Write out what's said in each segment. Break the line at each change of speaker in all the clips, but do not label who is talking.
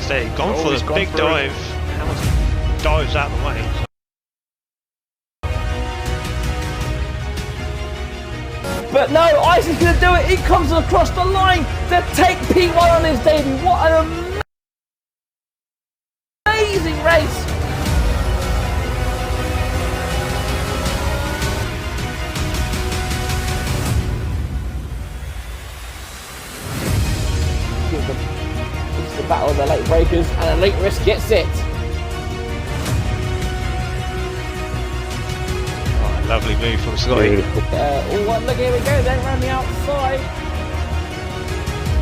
say, gone for this big dive. Hamilton dives out of the way.
But no, Isaac's going to do it. He comes across the line to take P1 on his debut. What an amazing race. It's the battle of the late breakers, and a late risk gets it.
Lovely move from Scotty.
Look, here we go, then round the outside.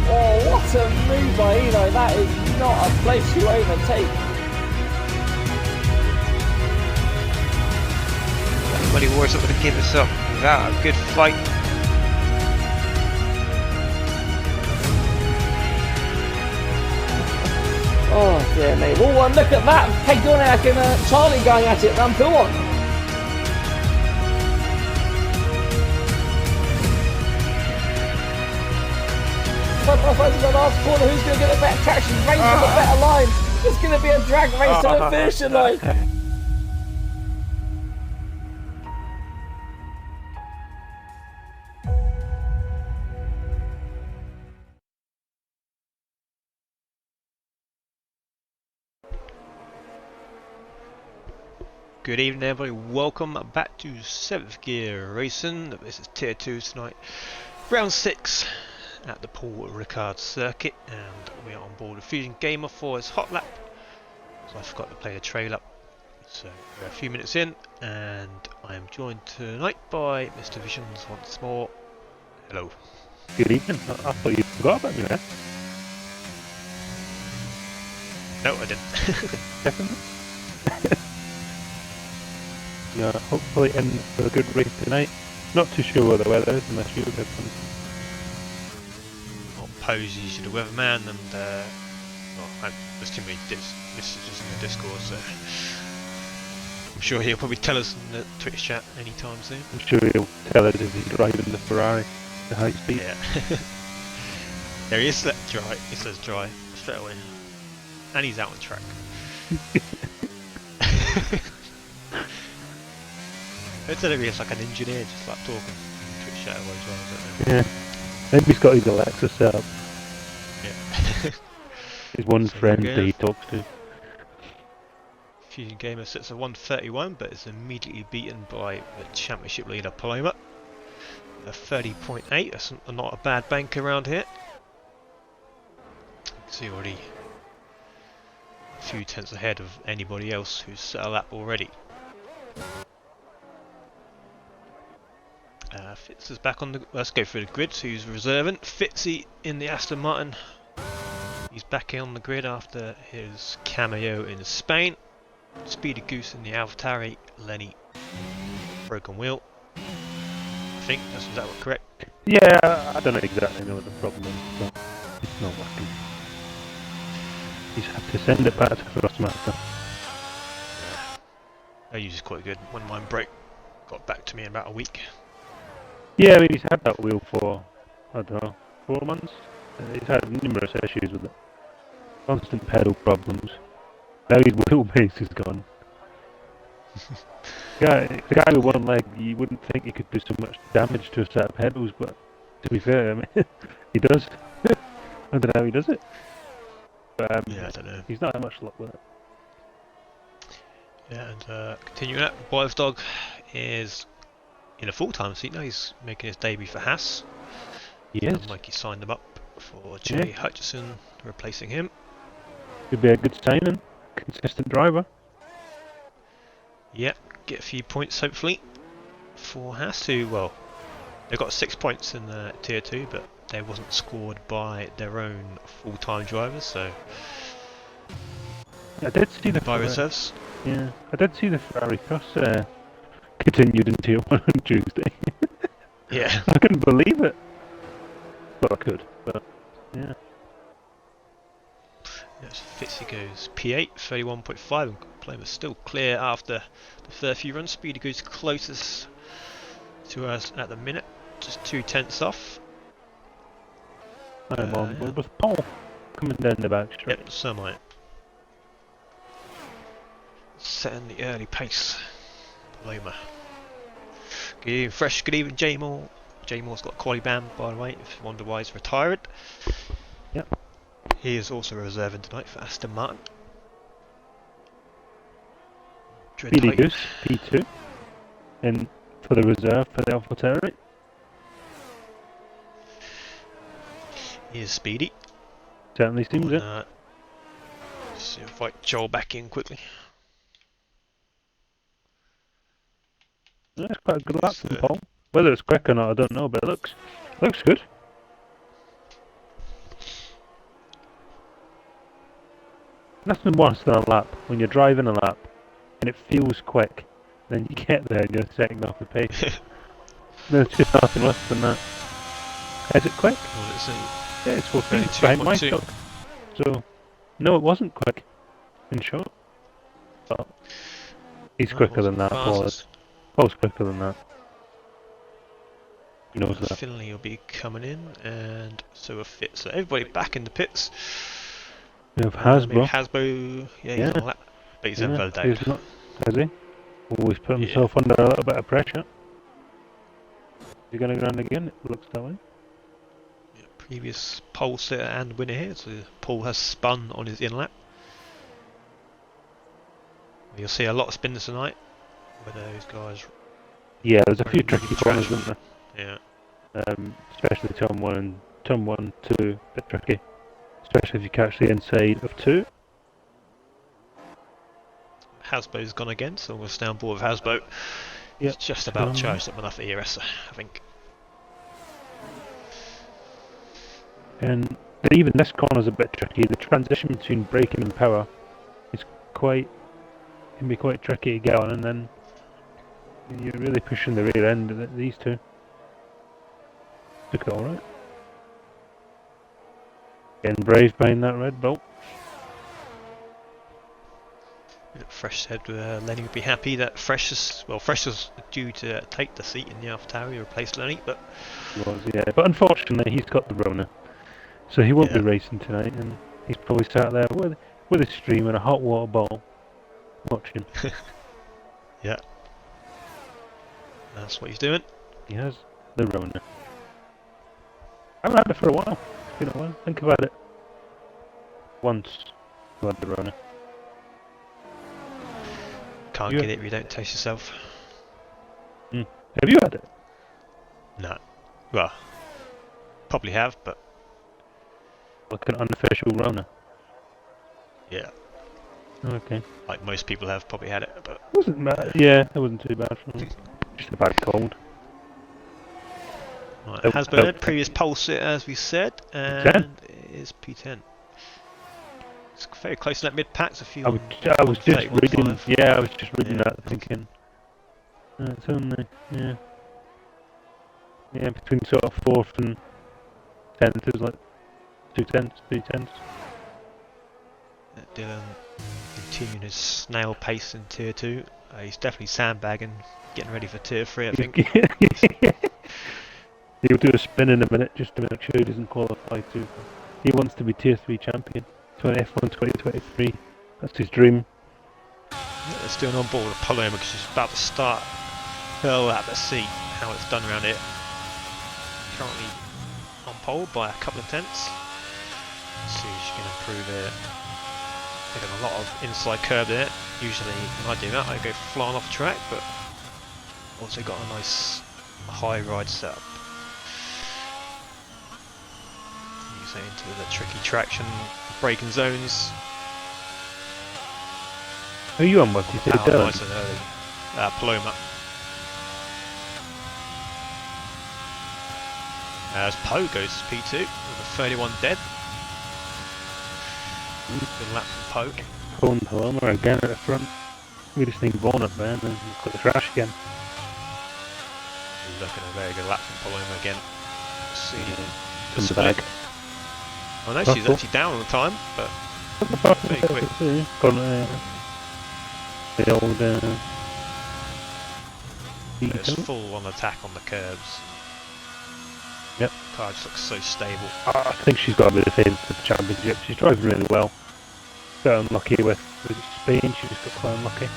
Oh, what a move by Eli. That is not a place to overtake.
Everybody War's not going to give us up without a good fight.
Oh, dear me. Oh, look at that. Peg Dorniak and Charlie going at it round P1. In the last corner, who's going to get the better traction, race on the better line? It's going to be a drag race to the finish line.
Good evening everybody, welcome back to 7th Gear Racing. This is Tier 2 tonight, round 6. At the Paul Ricard circuit, and we are on board with Fusion Gamer for his hot lap. So I forgot to play the trail up. So we're a few minutes in, and I am joined tonight by Mr. Visions once more. Hello.
Good evening. I thought you forgot about me there.
No, I didn't.
Definitely. Yeah, hopefully in for a good race tonight. Not too sure what the weather is unless you've had some.
Pose you to the weatherman, and well, there's too many messages in the Discord, so I'm sure he'll probably tell us in the Twitch chat anytime soon.
I'm sure he'll tell us if he's driving the Ferrari, the high speed.
Yeah. There he is, that dry. He says dry straight away, and he's out on track. It's like an engineer, just like talking Twitch chat away as well, isn't it?
Yeah. Maybe he's got his Alexa set up.
Yeah.
His one friend that he talks to.
Fusion Gamer sits at 131, but is immediately beaten by the championship leader Paloma. A 30.8, that's not a bad bank around here. You can see already a few tenths ahead of anybody else who's set a lap already. Fitz is back on the. Let's go through the grid. So who's reserving? Fitzy in the Aston Martin. He's back on the grid after his cameo in Spain. Speedy Goose in the AlphaTauri. Lenny broken wheel. I think is that correct?
Yeah, I don't exactly know what the problem is, but it's not working. He's had to send it back to Thrustmaster.
They're usually quite good. When mine broke, got back to me in about a week.
Yeah, I mean, he's had that wheel for, I don't know, 4 months. He's had numerous issues with it. Constant pedal problems. Now his wheelbase is gone. The guy with one leg, you wouldn't think he could do so much damage to a set of pedals, but to be fair, I mean, he does. I don't know how he does it. But
yeah, I don't know.
He's not had much luck with it.
Yeah, and continuing that, Boyle's Dog is in a full-time seat now. He's making his debut for Haas.
Yes.
Mikey signed him up for Jay Hutchison, replacing him.
Could be a good signing. Consistent driver.
Yep, get a few points hopefully for Haas, who, well, they got 6 points in the Tier 2, but they wasn't scored by their own full-time drivers, so
I did see the
by reserves.
Yeah, I did see the Ferrari cross continued in Tier 1 on Tuesday.
Yeah.
I couldn't believe it. Well, I could, but yeah.
Yes, Fitzy goes P8, 31.5, and Paloma's still clear after the first few runs. Speedy goes closest to us at the minute, just 2/10 off.
I'm on board with Paul coming down the back straight.
Yep, so am I. setting the early pace. Paloma. Good evening, Fresh. Good evening, J Moore. J Moore's got a quali ban, by the way, if you wonder why he's retired.
Yep.
He is also reserving tonight for Aston Martin.
Speedy Goose, P2. And for the reserve for the AlphaTauri.
He is speedy.
Certainly seems it.
See if I Joel back in quickly.
Yeah, it's quite a good lap from Paul. Whether it's quick or not, I don't know, but it looks good. Nothing worse than a lap when you're driving a lap and it feels quick, then you get there and you're setting off the pace. There's just nothing worse than that. Is it quick?
Well, let's see.
Yeah, it's 14. It's behind my stock. So, no, it wasn't quick. In short. But he's quicker than that, Paul is. Paul's quicker than that. He knows that.
Finley will be coming in, and so will Fitz. So everybody back in the pits.
We have Hasbro.
Hasbro, yeah, he's on a lap. But he's in Valdez.
He's not, has he? Always put himself under a little bit of pressure. Is he going to go around again? It looks that way.
Yeah, previous pole sitter and winner here, so Paul has spun on his in lap. You'll see a lot of spins tonight with those guys.
Yeah, there's a few tricky corners, isn't there?
Yeah.
Especially turn 1 and turn 1, 2, a bit tricky. Especially if you catch the inside of 2.
Hasbo's gone again, so we'll stay on board with Hasbo.
Yep.
It's just about charged up enough for ERS, I think.
And even this corner's a bit tricky. The transition between braking and power is can be quite tricky to get on, and then you're really pushing the rear end of these two. Took it alright. Getting brave behind that Red Bull.
Fresh said Lenny would be happy that Fresh was due to take the seat in the AlphaTauri, he replaced Lenny, but
but unfortunately he's got the Rona, so he won't be racing tonight, and he's probably sat there with a stream and a hot water bottle watching.
Yeah, that's what he's doing.
He has the Rona. I haven't had it for a while. It's been a while. Think about it. Once you had the Rona.
Can't get it if you don't taste yourself.
Have you had it?
No. Well, probably have, but...
Like an unofficial Rona?
Yeah.
Okay.
Like most people have probably had it, but...
Wasn't bad. Yeah, it wasn't too bad for me. Just a bad cold.
Right, Hasbro, previous pole sitter as we said, and it is P10. It's very close to that mid packs. A few.
I was just reading. Yeah, I was just reading that, thinking. It's only between sort of 4th and 10th. It was like 2 tenths, 3 tenths.
Dylan continuing his snail pace in tier 2. He's definitely sandbagging, getting ready for tier 3. I think.
He'll do a spin in a minute just to make sure he doesn't qualify too. He wants to be tier 3 champion. F1 2023. That's his dream.
They're still on board with Paloma because she's about to start her lap. Let's see how it's done around here. Currently on pole by a couple of tenths. Let's see if she can improve it. Taking a lot of inside curb there. Usually when I do that I go flying off the track, but also got a nice high ride setup. Use that into the tricky traction. Braking zones.
Who are you on with? You said Dylan?
Nice and early. Paloma. As Poe goes to P2 with a 31 dead. Good lap from Poe.
Poe and Paloma again at the front. We just need Vaughn up there and then got the crash again.
Looking at a very good lap from Paloma again. Let's see.
Comes back.
I know she's actually down on the time, but very quick.
Got the old
it's full on attack on the curbs.
Yep.
Car just looks so stable.
I think she's got to be the favourite for the championship. She's driving really well. got unlucky with Spain. She just got quite unlucky.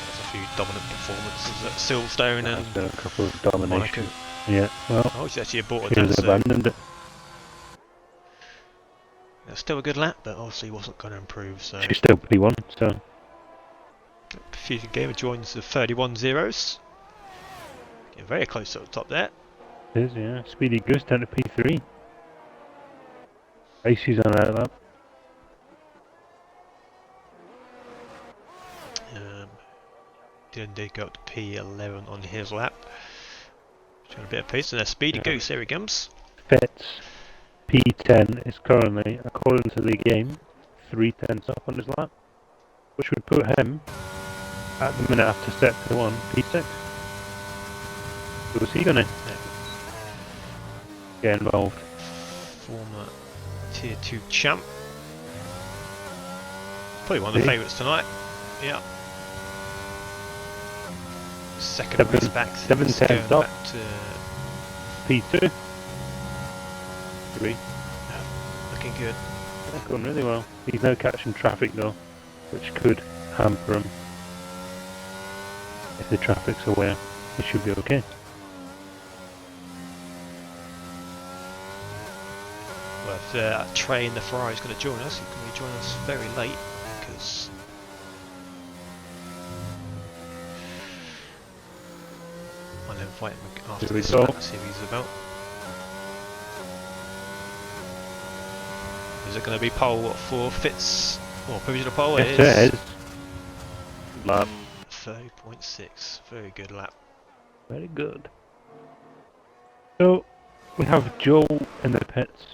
There's a few dominant performances at Silverstone and
There's a couple of
Monaco.
dominations. Yeah, well,
Oh, she's actually aborted
she
them,
has
so
abandoned it.
it's still a good lap, but obviously wasn't going to improve. So
She's still P1, so
Fusion Gamer joins the 31 zeros. Getting very close to the top there.
it is, yeah. Speedy Goose down to P3. Icy's on that lap.
Dylan did go up to P11 on his lap. Showing a bit of pace, and a Speedy Goose, here he comes.
Fitz, P10 is currently, according to the game, 3 tenths up on his lap, which would put him, at the minute after sector 1, P6. So is he going to get involved?
Former Tier 2 champ. Probably one of the
See?
favourites tonight. Yeah. Second race back.
Seven
since
tenths
going
up.
back to
P2. 3.
looking good.
That's going really well. He's now catching traffic though, which could hamper him. If the traffic's aware, he should be okay.
Well, if Trey and the Ferrari is going to join us, he can join us very late because I'll invite him after
Here we
this
go.
lap, see what he's about. Is it going to be pole for Fitz or provisional pole?
Yes,
It is.
it is. Lap.
30.6, very good lap.
Very good. So, we have Joel in the pits.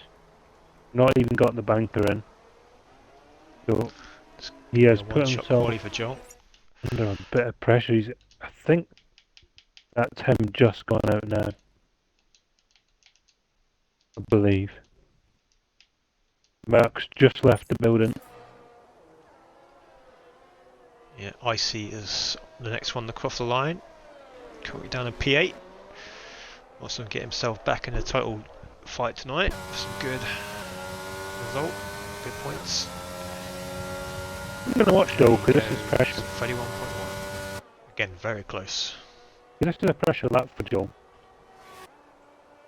Not even got the banker in. So, he has
A
put
one-shot
himself
quality for Joel.
under a bit of pressure. I think that's him just gone out now. I believe. Mark's just left the building.
Yeah, Icy is the next one to cross the line. Currently down in P8. Wants to get himself back in the title fight tonight. Some good result, good points.
I'm going to watch Joel because this is pressure.
31.1. Again, very close.
This is a pressure lap for Joel.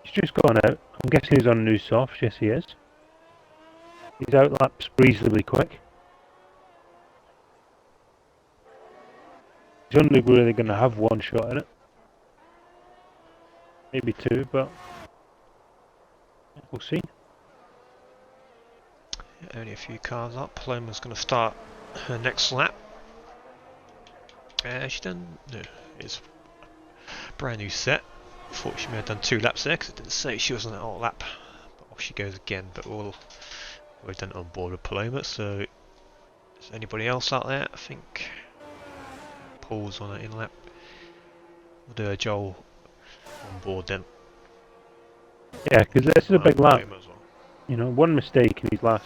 He's just gone out. I'm guessing he's on new softs. Yes, he is. He's out laps reasonably quick. He's only really going to have one shot in it. Maybe two, but we'll see.
Only a few cars up. Paloma's going to start her next lap. She's done. No, it's a brand new set. Thought she may have done 2 laps there because it didn't say she was on that whole lap. But off she goes again. But we've done it on board with Paloma. So, is anybody else out there? I think Paul's on it in lap. We'll do a Joel on board then.
Yeah, because this is a big lap.
Paloma as well.
You know, one mistake and he's last.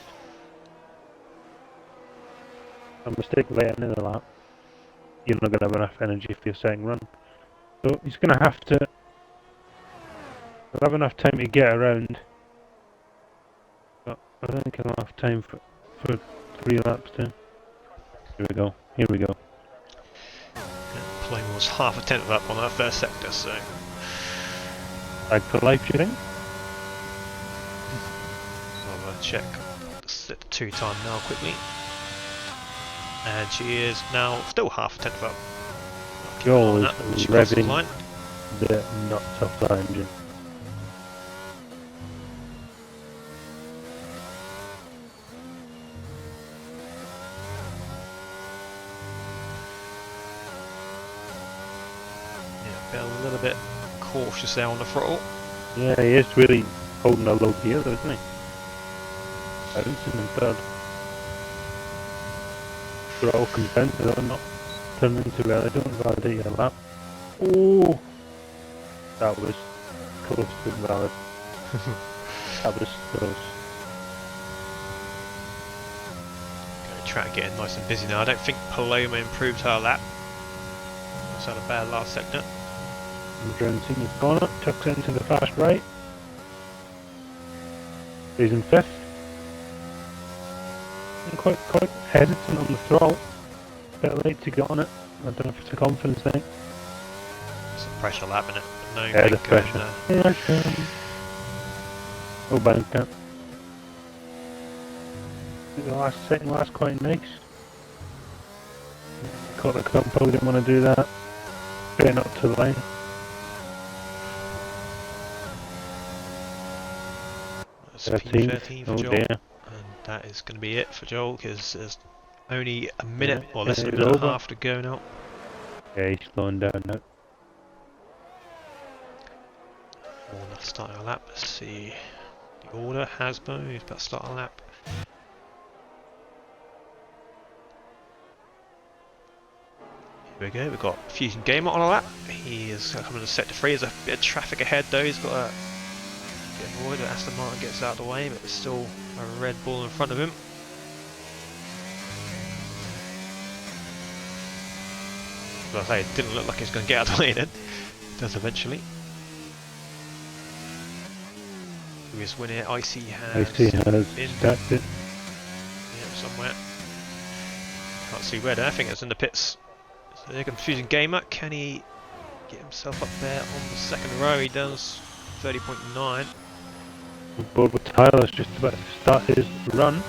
A mistake late in the lap. You're not going to have enough energy for your second run. So he's going to have to have enough time to get around. But I don't think he'll have time for 3 laps too. Here we go. Here we go.
Paloma was half a tenth up on her first sector, so
Ride for life, do you think?
I'll check the 2 time now quickly. And she is now still half a tenth up.
Joel
That,
is
she crosses the
revving
line.
the nuts off that engine.
Yeah, been a little bit cautious there on the throttle.
Yeah, he is really holding a low gear though, isn't he? Bouncing in third. Throttle content though, not turning too early, don't validate your lap. Oh! That was close to invalid. That was close.
Track getting nice and busy now. I don't think Paloma improved her lap. She's had a bad last sector.
Jones in the corner, tucks into the fast right. He's in 5th. looking quite hesitant on the throttle. Bit late to get on it. I don't know if it's a confidence thing.
It's a pressure lap in it. No
Yeah, the
big going,
pressure. Oh, banker. The second last quite nice. Caught the club, probably didn't want to do that. Getting up to the line.
That's 13 for
Oh
Joel.
dear.
And that is going to be it for Joel because there's only a minute or less than a
it's
minute and a
over.
half to go now.
Yeah, he's slowing down now.
Warner starting a lap. Let's see the order. Hasbo, he's about to start a lap. Here we go, we've got Fusion Gamer on a lap. He is coming to sector 3. There's a bit of traffic ahead though. He's got a get avoid it. Aston Martin gets out of the way, but there's still a Red Bull in front of him. As I say, it didn't look like he's going to get out of the way then. It does eventually. Who is winning it? IC has been
started.
yeah, somewhere. Can't see where though. I think it's in the pits. So they're confusing Gamer. Can he get himself up there on the second row? He does. 30.9.
Board with Tyler's just about to start his run.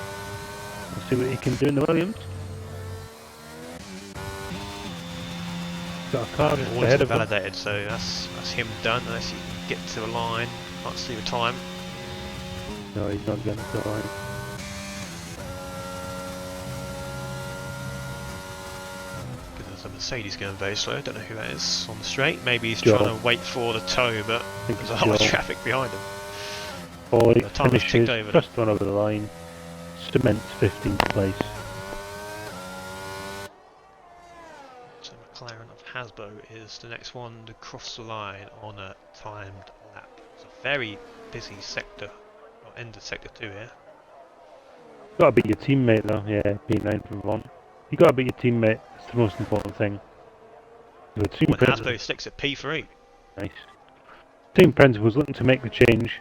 Let's see what he can do in the Williams. Got a car just
All
ahead of him.
validated, so that's him done. Unless he can get to the line. Can't see the time.
No, he's not getting to the line.
There's a Mercedes going very slow. Don't know who that is on the straight. Maybe he's
Joel.
trying to wait for the tow, but
think
there's a
it's
lot of
Joel.
traffic behind him.
Boy
The time has
finishes
ticked over.
just one over the line. Cements 15th place.
So McLaren of Hasbo is the next one to cross the line on a timed lap. It's a very busy sector, or end of sector 2 here.
Gotta beat your teammate though, yeah, P9 from Vaughn. You gotta beat your teammate, that's the most important thing. Your team
When
principal,
Hasbo sticks at P3.
nice. Team principal's looking to make the change.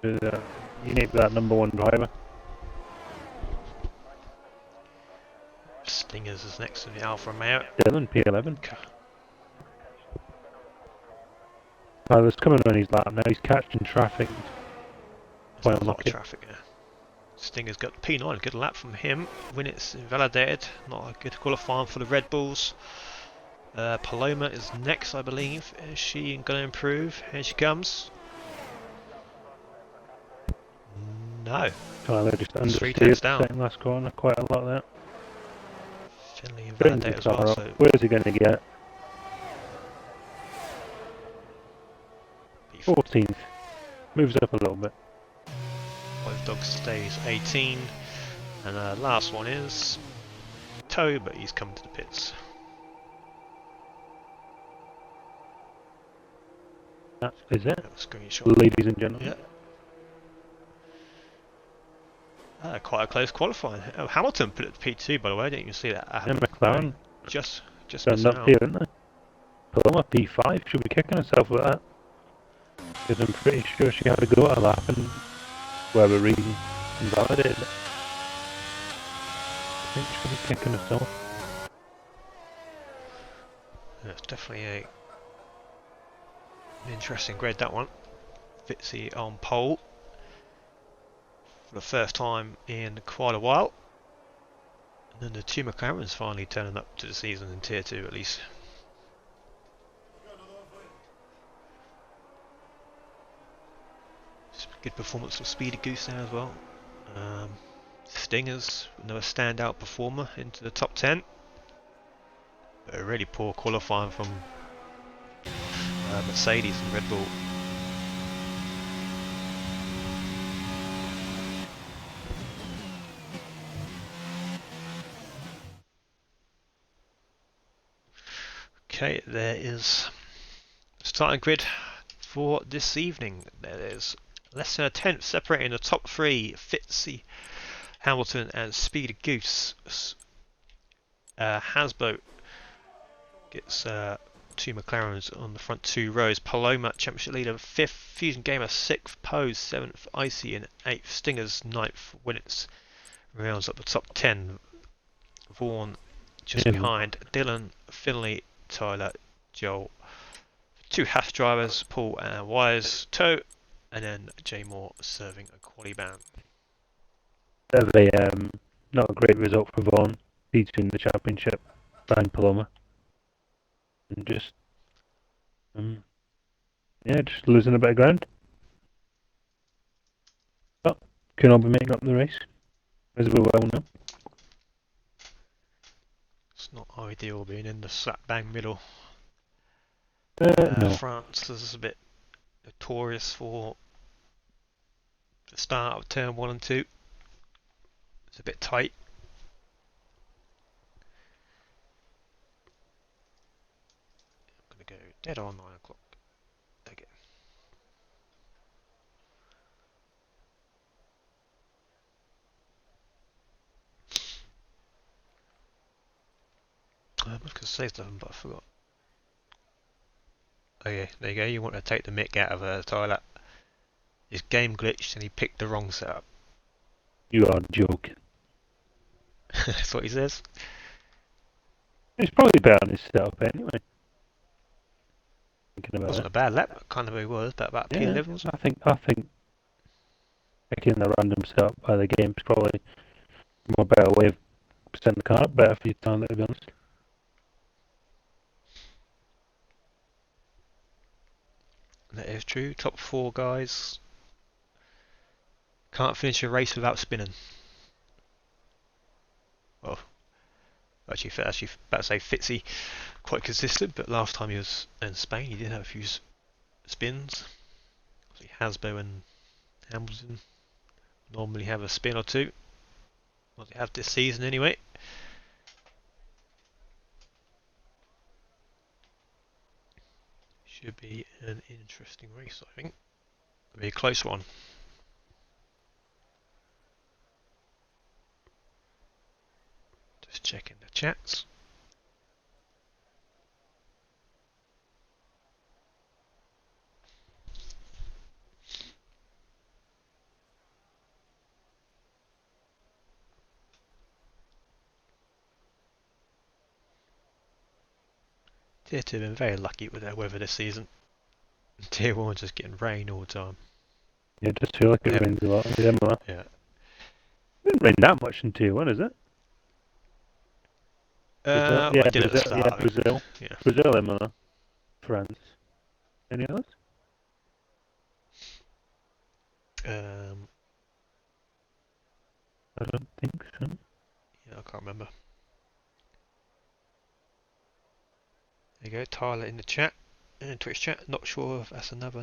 You need that number one driver.
Stingers is next to the Alfa Romeo.
Dylan, P11. Tyler's coming on his lap now, he's catching traffic.
There's
Quite
a lot of
unlucky.
traffic there. Stinger's got P9, good lap from him. Winnett's invalidated, not a good qualifying for the Red Bulls. Paloma is next, I believe. Is she going to improve? Here she comes. No.
Tyler just
3
understeered
tenths
the
down.
second last corner, quite a lot there.
Finley
Brings the
invalidated as
car
well,
up.
so
Where's he going to get? 14th. Moves up a little bit.
Both dogs stays 18. And last one is Toe, but he's come to the pits.
That is it,
That was a screenshot.
ladies and gentlemen.
Yeah. Quite a close qualifying. Oh, Hamilton put it to P2, by the way. I didn't even see that.
And McLaren
Just
turned
missing
up
out.
here, didn't they? Paloma P5 should be kicking herself with that. Because I'm pretty sure she had a go at a lap and whatever reason invalidated it. I think she'll be kicking herself.
Yeah, it's definitely an interesting grid, that one. Fitzy on pole for the first time in quite a while. And then the two McLarens finally turning up to the season in Tier 2 at least. Good performance from Speedy Goose there as well. Stingers, another standout performer into the top 10. But a really poor qualifying from Mercedes and Red Bull. Okay, there is the starting grid for this evening. There is less than a tenth separating the top three: Fitzy, Hamilton, and Speedy Goose. Hasbo gets two McLarens on the front two rows. Paloma, championship leader, 5th. Fusion Gamer, 6th. Pose, 7th. Icy in 8th. Stingers, 9th. Winnets rounds up the top 10. Vaughan just behind. Dylan, Finley, Tyler, Joel. Two Haas drivers, Paul and Wires, Toe, and then Jay Moore serving a quali ban.
Bit of a not a great result for Vaughan, beating the championship behind Paloma, and just just losing a bit of ground. But can all be making up the race, as we well know.
It's not ideal being in the slap bang middle.
No.
France is a bit notorious for the start of turn 1 and 2. It's a bit tight. I'm going to go dead on 9 o'clock again. I was going to say something, but I forgot. Okay, there you go. You want to take the mick out of Tyler. His game glitched and he picked the wrong setup.
You are joking.
That's what he says.
It's probably better on his setup anyway. Thinking
It
about
wasn't a bad lap, kind of he was, but about P11 wasn't it?
I think picking a random setup by the game is probably a more better way of setting the car up better for you, Tyler, to be honest.
That is true. Top 4 guys can't finish a race without spinning. Well, actually, about to say Fitzy, quite consistent, but last time he was in Spain, he did have a few spins. Hasbo and Hamilton normally have a spin or two. Well, they have this season anyway. Should be an interesting race, I think. It'll be a close one. Just checking the chats. Tier 2 have been very lucky with their weather this season. Tier 1 just getting rain all the time.
Yeah, it does feel like it rains a lot. Similar.
Yeah.
It didn't rain that much in Tier 1, is it?
I did at the start.
Yeah, Brazil.
Yeah.
Brazil, Imola. France. Any others? I don't think so.
Yeah, I can't remember. There you go, Tyler in the chat, in Twitch chat. Not sure if that's another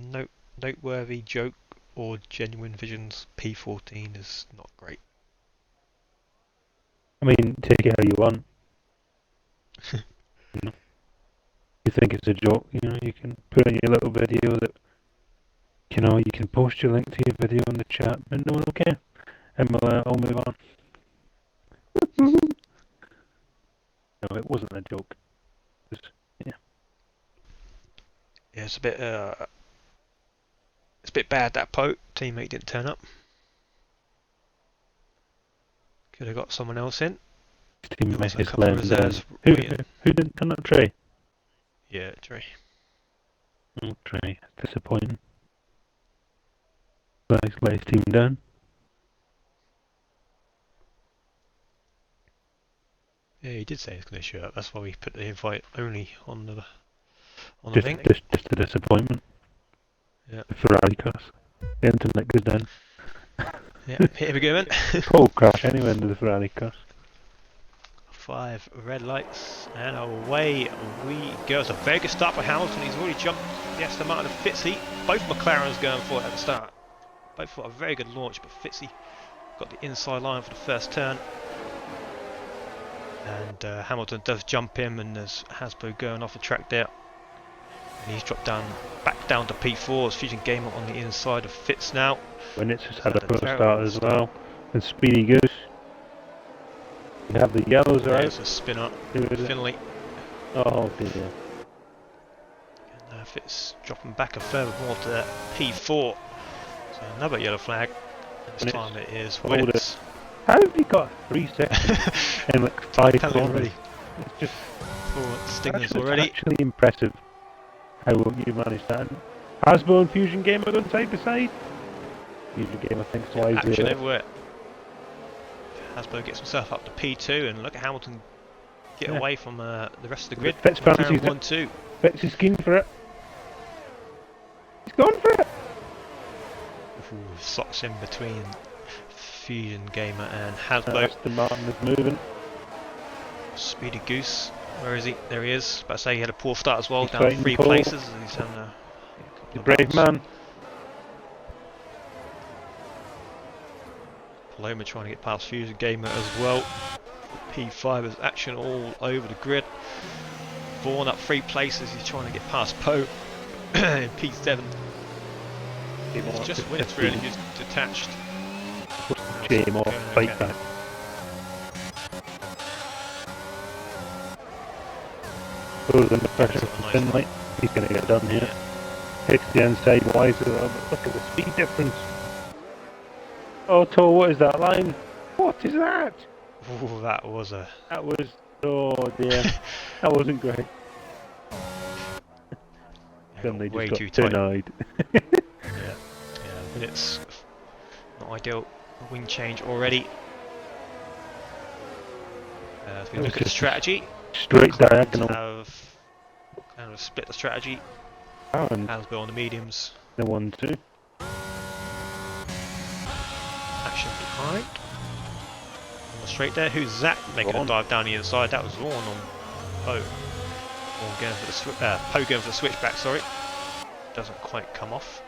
noteworthy joke or genuine visions. P14 is not great.
I mean, take it how you want. You think it's a joke, you can put in your little video that, you can post your link to your video in the chat and no one will care. And I'll move on. No, it wasn't a joke.
Yeah, it's a bit bad that teammate didn't turn up. Could have got someone else in.
Teammate
A
is
couple of
Len.
reserves
Who
waiting.
didn't turn up? Trey?
Yeah, Trey.
Oh, Trey. Disappointing. Let his team down.
Yeah, he did say he's going to show up. That's why we put the invite only on the thing.
Just a disappointment.
Yeah.
The Ferrari cars. The internet goes down.
Yeah, here we go then.
Paul crash anyway into the Ferrari cars.
5 red lights, and away we go. It's a very good start by Hamilton. He's already jumped the Aston Martin of Fitzy. Both McLarens going for it at the start. Both for a very good launch, but Fitzy got the inside line for the first turn. And Hamilton does jump him, and there's Hasbro going off the track there. And he's dropped back down to P4. It's Fusion Gamer on the inside of Fitz now.
Winnets has had a
Had a
poor
terrible
start as
start.
well. And Speedy Goose. You have the yellows right.
There's a spin up.
Who is it?
Finley.
Oh dear.
Fitz dropping back a further more to that P4. So another yellow flag. This time it is Winnets.
How have you got 3 seconds in like 5
Penalty
corners?
already.
It's just
For Stingers
actually,
already.
It's actually impressive how you managed that. Hasbro and Fusion Gamer going side by side. Fusion Gamer thinks twice.
Action everywhere. Hasbro gets himself up to P2 and look at Hamilton get away from the rest of the grid.
Fitz fancies
1-2.
Fitz is keen for it. He's gone for it.
Ooh, socks in between Fusion Gamer and Hasbro.
Aston Martin is moving.
Speedy Goose, where is he? There he is. But I say he had a poor start as well,
He's
down
fighting
3
Paul.
places. He's having a
The brave man.
Paloma trying to get past Fusion Gamer as well. P5 is action all over the grid. Vaughan up 3 places. He's trying to get past Poe in P7. It's just Winnets really just detached.
Game off, fight back. Goes under pressure from Finlay. He's going to get done here. Hits the inside wise a little bit. Look at the speed difference. Oh, Tor, what is that line? What is that?
Ooh, that was
Oh dear. That wasn't great. Finlay
way
just
too
got
tight.
denied.
Yeah, Winnets not ideal. Wing change already. If we look at the strategy,
Straight
Collins
diagonal.
have kind of split the strategy.
And
Hasbro on the mediums.
the 1-2.
Action behind. On the straight there. Who's Zach making
Vaughan.
a dive down the inside? That was Vaughan on Poe. Vaughan going for the Poe going for the switchback. Sorry, doesn't quite come off.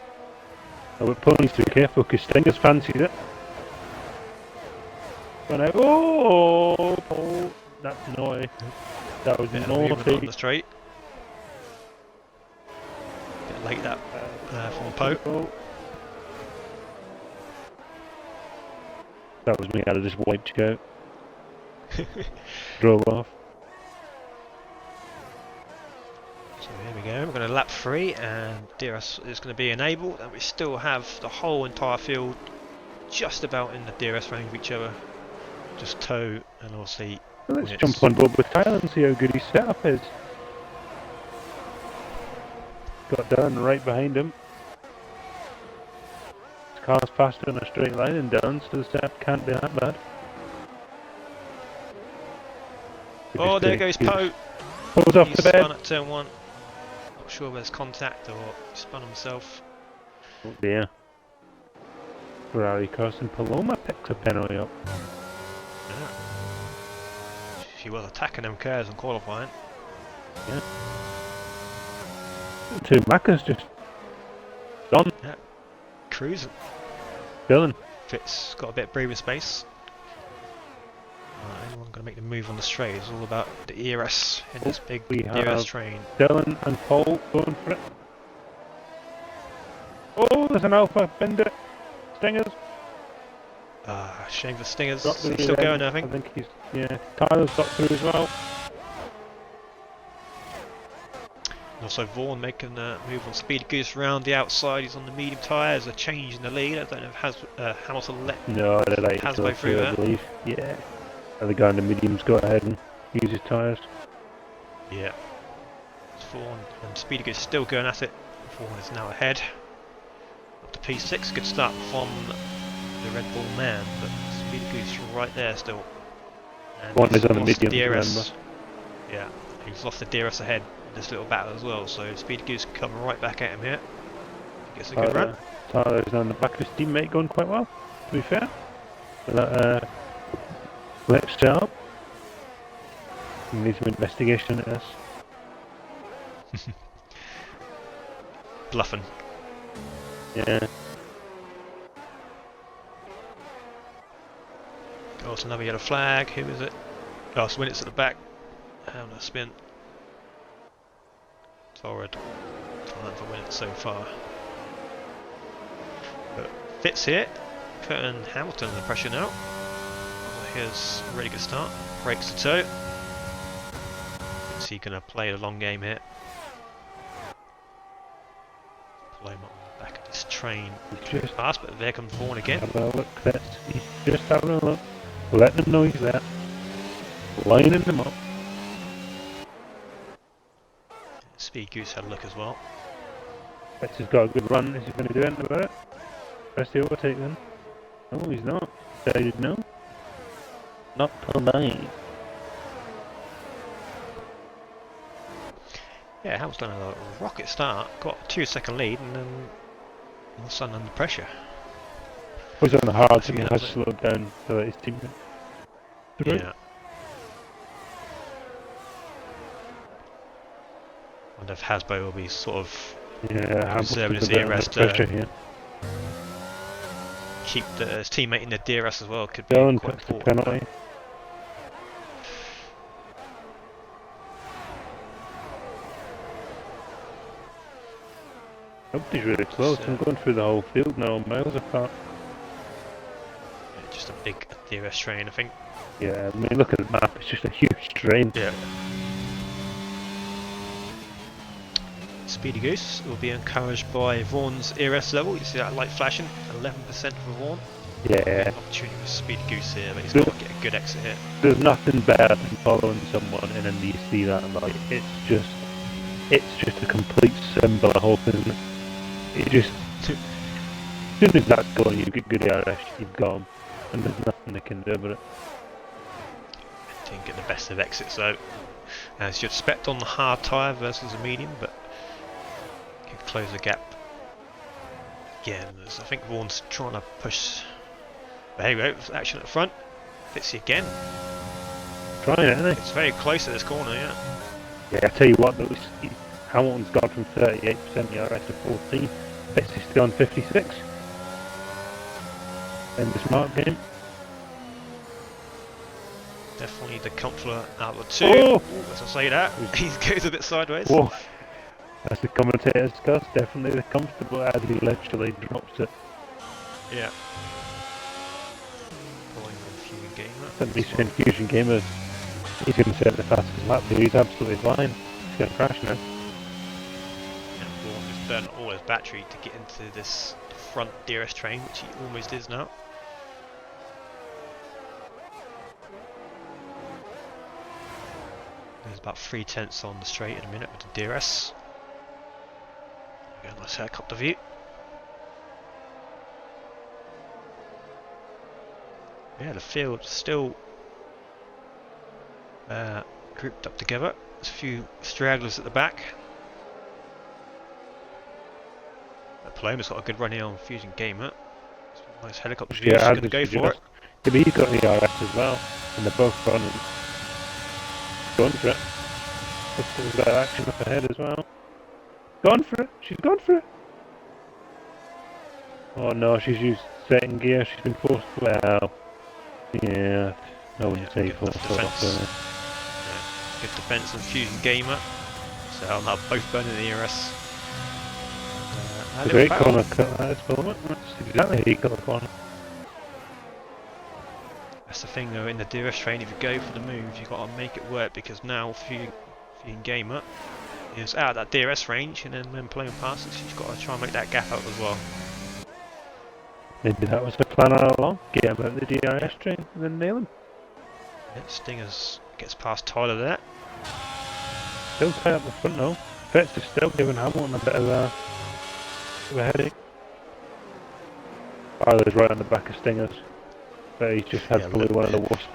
Oh, but Paul needs to be careful because Stingers fancied it. Went out. Oh, Paul. That's naughty. That was
Bit of movement on
naughty.
the straight. Bit late that from Poe.
Oh. That was me. I'd have just wiped you out. Drove off.
So here we go, we're going to lap 3 and DRS is going to be enabled and we still have the whole entire field just about in the DRS range of each other. Just Toe and obviously
Let's
Winnets.
jump on board with Tyler and see how good his setup is. Got done right behind him. His car's faster in a straight line and down, so the setup can't be that bad.
Oh, there goes Poe.
Pulls off
He's
the bed.
spun at turn 1. Not sure if there's contact or he spun himself.
Oh dear. Ferrari crossing Paloma picks a penalty up.
Yeah. She was attacking them cars in qualifying.
Two Macca's just done.
Cruising.
Dylan.
Fitz got a bit of breathing space. Anyone going to make the move on the straight? It's all about the ERS in this big
we
DRS
have-
train.
Dylan and Paul going for it. Oh, there's an Alpha Bender. Stingers.
Shame for Stingers.
Got
He's
through
still
then.
going, I think.
he's, yeah. Tyler's got through as well.
And also Vaughan making a move on Speedy Goose around the outside. He's on the medium tyres. A change in the lead. I don't know if Hamilton let
No, they like
Has
to
way
go
through
through, I
that.
believe. Yeah. The guy in the medium's got ahead and use his tyres.
Yeah. It's Vaughan and Speedy Goose still going at it. Vaughan is now ahead. Up to P6. Good start from the Red Bull man, but Speedy Goose right there still. And
One
he's
is on the
lost
medium,
DRS.
remember.
Yeah, he's lost the DRS ahead in this little battle as well, so Speedy Goose coming right back at him here. Gets a good run.
Tyler's on the back of his teammate going quite well, to be fair. So that, let's start. We need some investigation into this.
Bluffing.
Yeah.
Oh, it's another yellow flag. Who is it? Oh, it's Winnets at the back. Having a spin. Forward. Time for Winnets so far. But Fitz here. Putting Hamilton under pressure now. Here's a really good start. Breaks the toe. Is he going to play the long game here? this train
He's just
past, but there comes Vaughan again.
having a look. He's just having a look. Letting them know he's there. Lining them up.
Speed Goose had a look as well.
Bex has got a good run. Is he going to do anything about it? Press the overtake then. No, he's not. Decided no. Not tonight.
Yeah, Hamilton had a rocket start, got a 2-second lead, and then all of a sudden under pressure.
Was on the hard, so he
Yeah,
has
that's
slowed down so that his team through.
Yeah. Wonder if Hasbro will be sort of
Yeah,
Conservative
Hamilton's a bit under
DRS
pressure here.
keep his teammate in the DRS as well. Could be
Dylan
quite
puts the
important.
penalty. Nobody's really close. I'm going through the whole field now, miles apart.
Yeah, just a big DRS train, I think.
Yeah, I mean, look at the map. It's just a huge train.
Yeah. Speedy Goose will be encouraged by Vaughan's ERS level. You see that light flashing, 11% for Vaughan.
Yeah.
Opportunity for Speedy Goose here, but he's got to get a good exit here.
There's nothing better than following someone and then you see that and like it's just a complete symbol of hope, isn't it? It just as soon as that's going, you get good ERS, you've got 'em, and there's nothing they can do about it.
Didn't get the best of exits though. As you'd expect on the hard tyre versus a medium, but can close the gap again. As I think Vaughan's trying to push. But here we go, action at the front. Fitzy again.
Trying it, isn't it?
It's very close at this corner, yeah.
Yeah, I tell you what, though, Hamilton's gone from 38% ERS to 14. This is still on 56. In the smart game.
Definitely the comfortable out of the two.
Oh!
As I say that, he goes a bit sideways.
Whoa! As the commentator discussed, definitely the comfortable as he literally drops it.
Yeah. Pulling the Fusion Gamer.
Somebody's saying Fusion Gamer, he's going to set the fastest lap, but he's absolutely fine. He's going to crash now.
And Vaughan just burned all his battery to get into this front DRS train, which he almost is now. There's about 3/10 on the straight in a minute with the DRS. Again, nice helicopter view. Yeah, the field still grouped up together. There's a few stragglers at the back. But Paloma's got a good run here on Fusion Gamer. Nice helicopter view,
Yeah,
she's
I
going to go
would
for it.
suggest- Yeah, but he's got the ERS as well, and they're both running. Going for it. There's a bit of action up ahead as well. Gone for it! She's gone for it! Oh no, she's used second gear, she's been forced. Well, yeah, I wouldn't say
good
forced
defence.
off.
Good defence on Fusion Gamer. So I'll now both burning the ERS.
It's a great corner cut that is, Paloma. That's exactly how you cut the corner.
That's the thing though, in the DRS train, if you go for the move, you've got to make it work, because now Fusion Gamer is out of that DRS range, and then when Paloma passes, she's got to try and make that gap out as well.
Maybe that was the plan all along. Get him out of the DRS train and then nail him.
Yeah, Stingers gets past Tyler there.
Still tight up the front though. Fetz is still giving Hamilton a bit of a headache. Tyler's right on the back of Stingers. But he's just had
Yeah,
probably one of the worst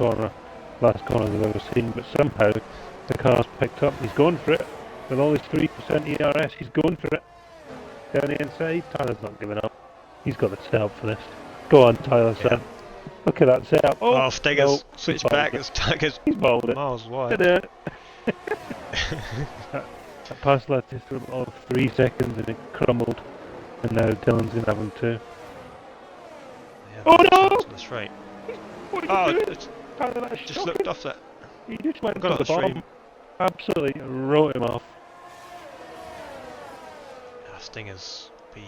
last corners I've ever seen. But somehow the car's picked up. He's going for it. With all his 3% ERS, he's going for it. Down the inside, Tyler's not giving up. He's got the setup for this. Go on, Tyler, son. Look at that setup.
Oh, Stingers
no,
switch
he's
back
bowled
as Tigers
He's bowled it.
miles wide.
Ta-da. That pass led just for 3 seconds and it crumbled. And now Dylan's going to have him too.
Yeah,
Oh, no!
That's right.
What are
Oh,
you doing?
it's
Tyler, that's
just
shocking.
looked off that.
He just went
Got
to
it
the
on the
bottom. Absolutely wrote him off.
Stingers be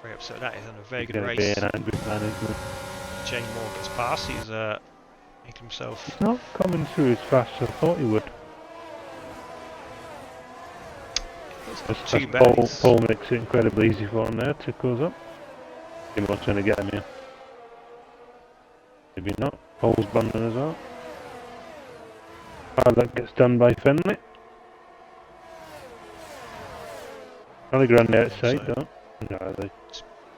very upset with that. He's on a very
He's
good
gonna
race.
be an angry man, isn't he?
Jane Moore gets past. He's made himself.
He's not coming through as fast as I thought he would.
It's Too bad.
Paul makes it incredibly easy for him there to close up. Timo's trying to get him here. Maybe not. Paul's bundling as well. That gets done by Finley. Are they around the outside
So-
though? No, they.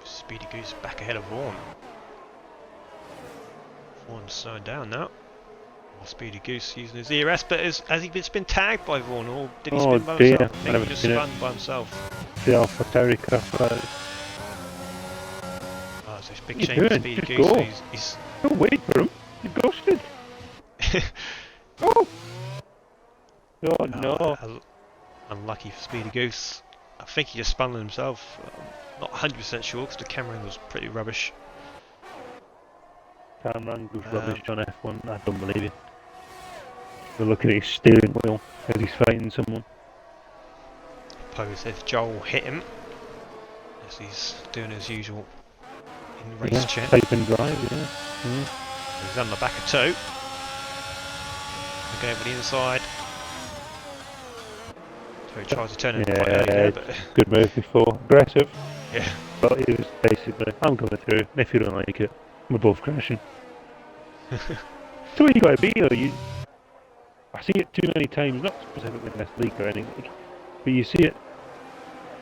Speedy Goose back ahead of Vaughan. Vaughan's slowing down now. Well, Speedy Goose using his ERS, but has he been tagged by Vaughan, or did he spin by
dear,
himself?
I
Maybe
never
he just
seen it.
spun by himself.
The Alpha Terrica.
Oh, so it's a big
What are
shame
you
for
doing?
Speedy
Just
Goose.
go.
He's
Don't wait for him. You ghosted. Oh! Oh no.
Unlucky for Speedy Goose. I think he just spun on himself. Not 100% sure because the camera angle was pretty rubbish.
Cameron goes rubbish on F1. I don't believe it. You're looking at his steering wheel as he's fighting someone.
Suppose if Joel hit him, as he's doing his usual in race check.
Type and drive, yeah.
He's on the back of two. Going over the inside. So he tries to turn it quite early there, but
Good move before. Aggressive.
yeah.
But he was basically, I'm going through, and if you don't like it, we're both crashing. So what you got to be though, I see it too many times, not specifically in this league or anything, but you see it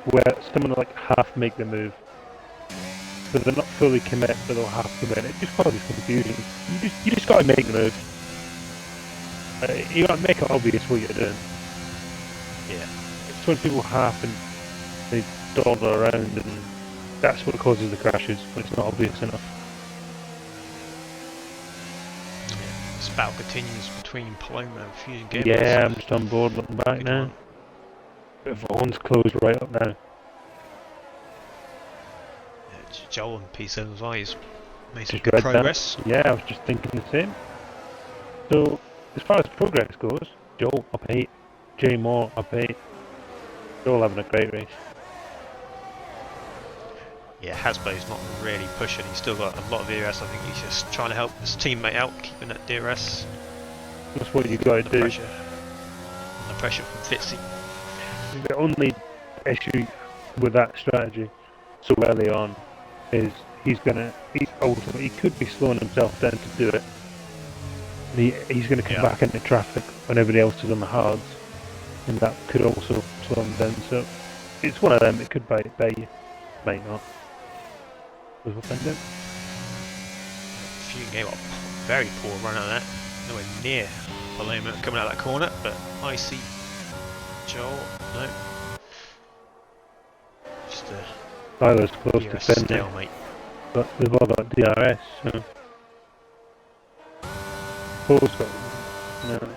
where someone will like half make the move. So they're not fully commit, but they'll half commit. It just causes confusion. You just got to make the move. You got to make it obvious what you're doing.
Yeah.
It's when people half and they dawdle around, and that's what causes the crashes, when it's not obvious enough.
This battle continues between Paloma and Fusion Gamers.
Yeah, I'm just on board looking back
Good
now.
one.
But Vaughan's closed right up now.
Joel and P7's made some
Just
good
read that.
progress.
Yeah, I was just thinking the same. So, as far as progress goes, Joel up 8, Jay Moore up 8. Joel having a great race.
Yeah, Hasbro's not really pushing. He's still got a lot of DRS. I think he's just trying to help his teammate out, keeping that DRS.
That's what you got to do.
The pressure from Fitzy.
The only issue with that strategy so early on is he ultimately he could be slowing himself down to do it. And he's going to come back into traffic when everybody else is on the hards, and that could also slow him down. So it's one of them. It could bite you, might not. We'll find out.
Fusion Game up. Very poor run out of that. Nowhere near Paloma coming out of that corner, but I see Joel. No. Just a
Tyler's close to
DRS
Finley,
stalemate.
but they've all got DRS. So Paul's got no.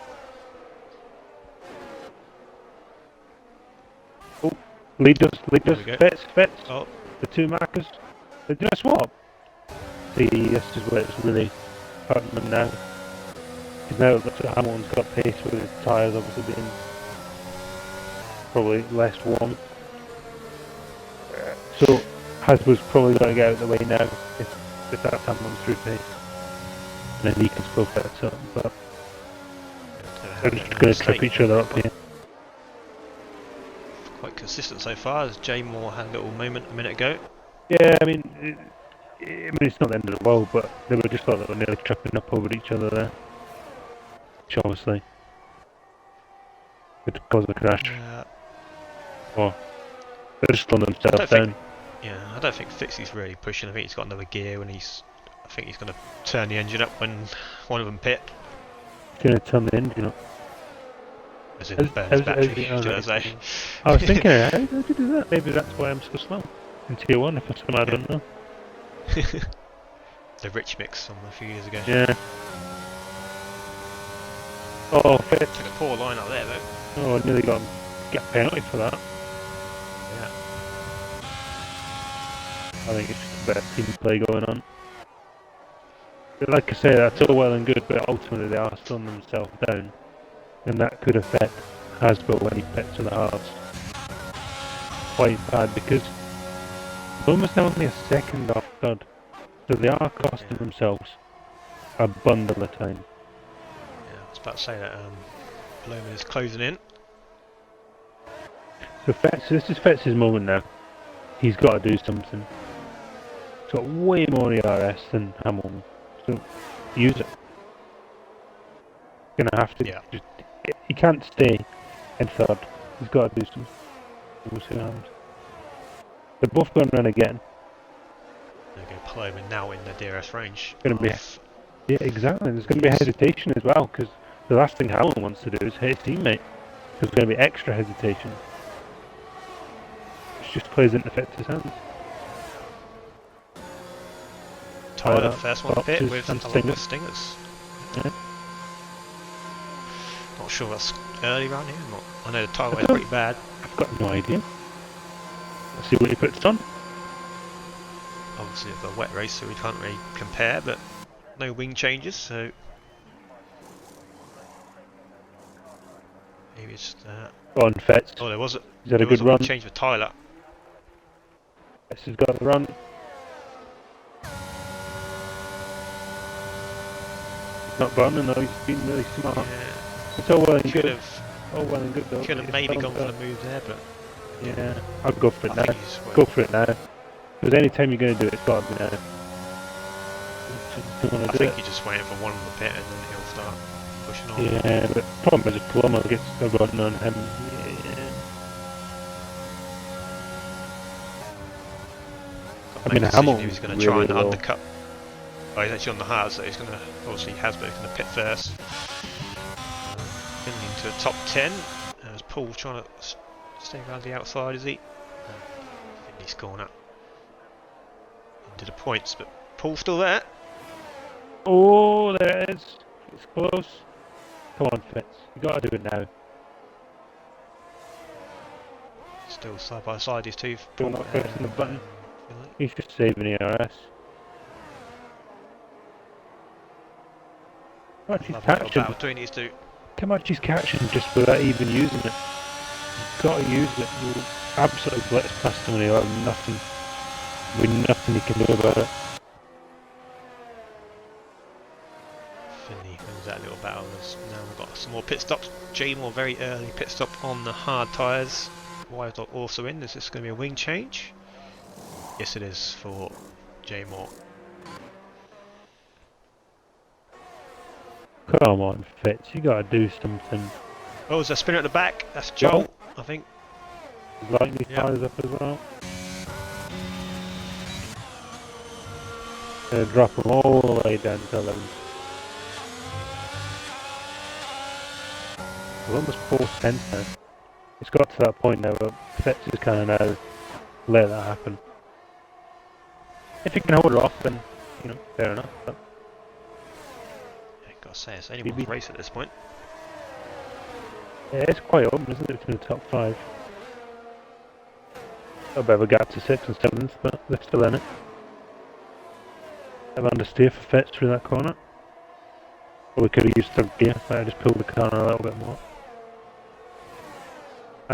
Oh, lead us,
we go.
Fitz.
Oh,
The two markers, they're doing a swap. See, this is where it's really hurting them now. Because now it looks like Hamilton's got pace with his tyres obviously being probably less warm. So Hasbro's probably going to get out of the way now if that's Hamilton's through pace. And then he can still fit it up, but they're just going to trip each other up here.
quite consistent so far, as Jay Moore had a little moment a minute ago.
Yeah, I mean it's not the end of the world, but they were just thought they were nearly tripping up over each other there. Which obviously could cause a crash. Or they're just slowing themselves down.
Yeah, I don't think Fitzy's really pushing. I think he's got another gear, and I think he's going to turn the engine up when one of them pit.
Going to turn the engine up.
As in burns battery, should I say.
I was thinking, how did you do that? Maybe that's why I'm so slow in Tier 1, if for some I don't know.
The Rich Mix from a few years ago.
Yeah. Oh, Fitz.
Took a poor line up there though.
Oh, I nearly got a penalty for that.
Yeah.
I think it's just a better team play going on. But like I say, that's all well and good, but ultimately they are slowing themselves down. And that could affect Hasbro when he pits to the halves. Quite bad, because almost only a second off God. So they are costing themselves a bundle of time.
Yeah, I was about to say that Paloma is closing in.
So this is Fetz's moment now. He's got to do something. He's got way more ERS than Hamilton, so use it. Gonna have to.
Yeah.
He can't stay in third. He's got to do something. We'll see what happens. They're both going to run again.
They're going to pull over now in the DRS range.
Gonna be. Yeah, exactly. There's going to be hesitation as well, because the last thing Hamilton wants to do is hit his teammate. There's going to be extra hesitation. Which just plays into Fetz's hands.
Tyler, first one pit with
Stingers.
Stingers.
Yeah.
Not sure that's early round here or not. I know the tyre is pretty bad.
I've got no idea. Let's see what he puts on.
Obviously it's a wet race so we can't really compare, but no wing changes, so maybe it's
On Fetz.
oh, there was a
He's had a good
wing
run.
change with Tyler.
Fetz has got the run. He's not burning though, he's been really smart.
Yeah,
It's all well and
could
good.
have
All well and good though.
could have
It's
maybe
well
gone for
done.
the move there, but
Yeah, I'd go for it
I
now.
think he's
Go for it now. Because any time you're going to do it, it's got to be now. Don't wanna
I
do
think
it.
he's just waiting for one on the pit and then he'll start pushing on.
Yeah, but the problem is if Paloma gets a run on him. Yeah. I mean, Hamilton
He's going to try
really
and
low.
undercut. Oh, he's actually on the hard, so he's going to obviously he's going to pit first. Getting into the top 10. As Paul trying to stay around the outside, is he? Finley's corner into the points, but Paul's still there.
Oh, there it is. It's close. Come on, Fitz. You got to do it now.
Still side by side, these two.
Still
Paul
not pressing the button.
Finley.
He's just saving ERS. How much he's
Lovely little
catching?
battle between these two.
How much he's catching just without even using it? You've got to use it. You'll absolutely blitz past him and he'll have nothing. With nothing he can do about it.
Finley wins that little battle. Now we've got some more pit stops. J Moore very early pit stop on the hard tyres. Wise also in. Is this going to be a wing change? Yes, it is for J Moore.
Come on, Fitz. You got to do something.
Oh, there's a spinner at the back. That's Joel, I think.
Light these
Yeah.
tyres up as well. Drop them all the way down to 11. We're almost 4/10 now. It's got to that point now where Fitz is kind of now let that happen. If he can hold it off, then, you know, fair enough. But
Yeah, gotta say, it's anyone's race at this point.
yeah, it's quite open, isn't it, between the top 5? A bit of a gap to 6th and 7th, but they're still in it. I've understeer for Fitz through that corner. Or we could have used third gear, but I just pulled the car a little bit more.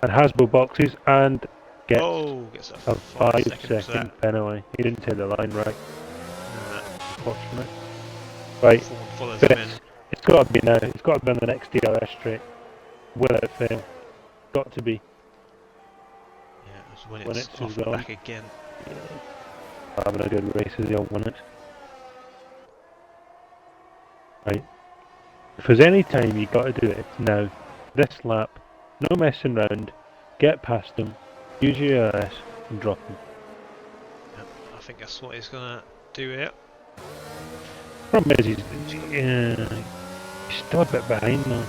And Hasbro boxes and gets
Oh, gets a
a
5
5
seconds for that.
second penalty. He didn't take the line right,
Uh,
unfortunately. Right,
Ford follows him in.
Fitz. It's got to be now. It's got to be on the next DRS straight. Without fail. Got to be.
Yeah, that's when
When
it's
it's
off
as
and
well.
back again.
Having a good race as he'll win it. Right. If there's any time you got to do it, it's now. This lap. No messing around. Get past them. Use your ERS and drop them.
Yep, I think that's what he's gonna do here.
Problem is, he's still a bit behind though.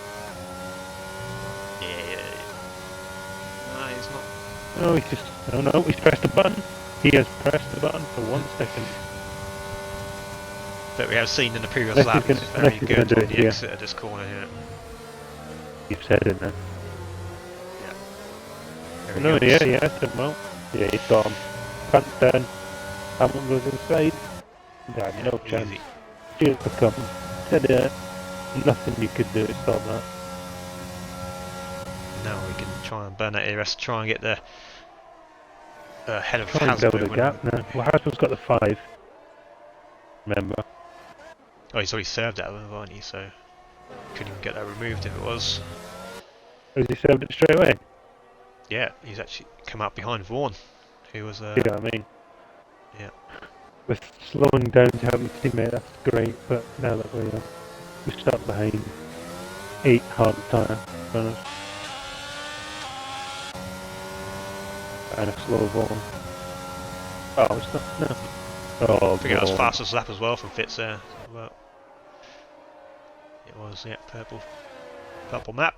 Yeah. No, he's not.
No, he's just. Oh no, he's pressed the button. He has pressed the button for 1 second.
But we have seen in the previous
Unless
lap,
he's
he's
gonna-
very
unless he's
good
gonna
on
do
the
it,
exit of this corner here.
You've said it now.
There he
No,
goes.
yeah, I said well. Yeah, he's got him. Cunt down. Hamilton goes inside. Damn, no chance.
Easy.
Cheers for coming. Said nothing you could do to stop that.
Now we can try and burn that ERS, try and get the head of
Try and build a
Hasbro.
gap now. Well, Hasbro's got the 5. Remember?
Oh, he's already served that, hasn't he? So couldn't even get that removed if it was.
Has he served it straight away?
Yeah, he's actually come out behind Vaughan, who was
You know what I mean?
yeah.
With slowing down to help my teammate, that's great, but now that we're stuck behind 8 hard tyre runners and a slow Vaughan. Oh, it's not, no. Oh,
I think it was
Vaughan.
fastest lap as well from Fitz there. Well, it was, yeah, purple map.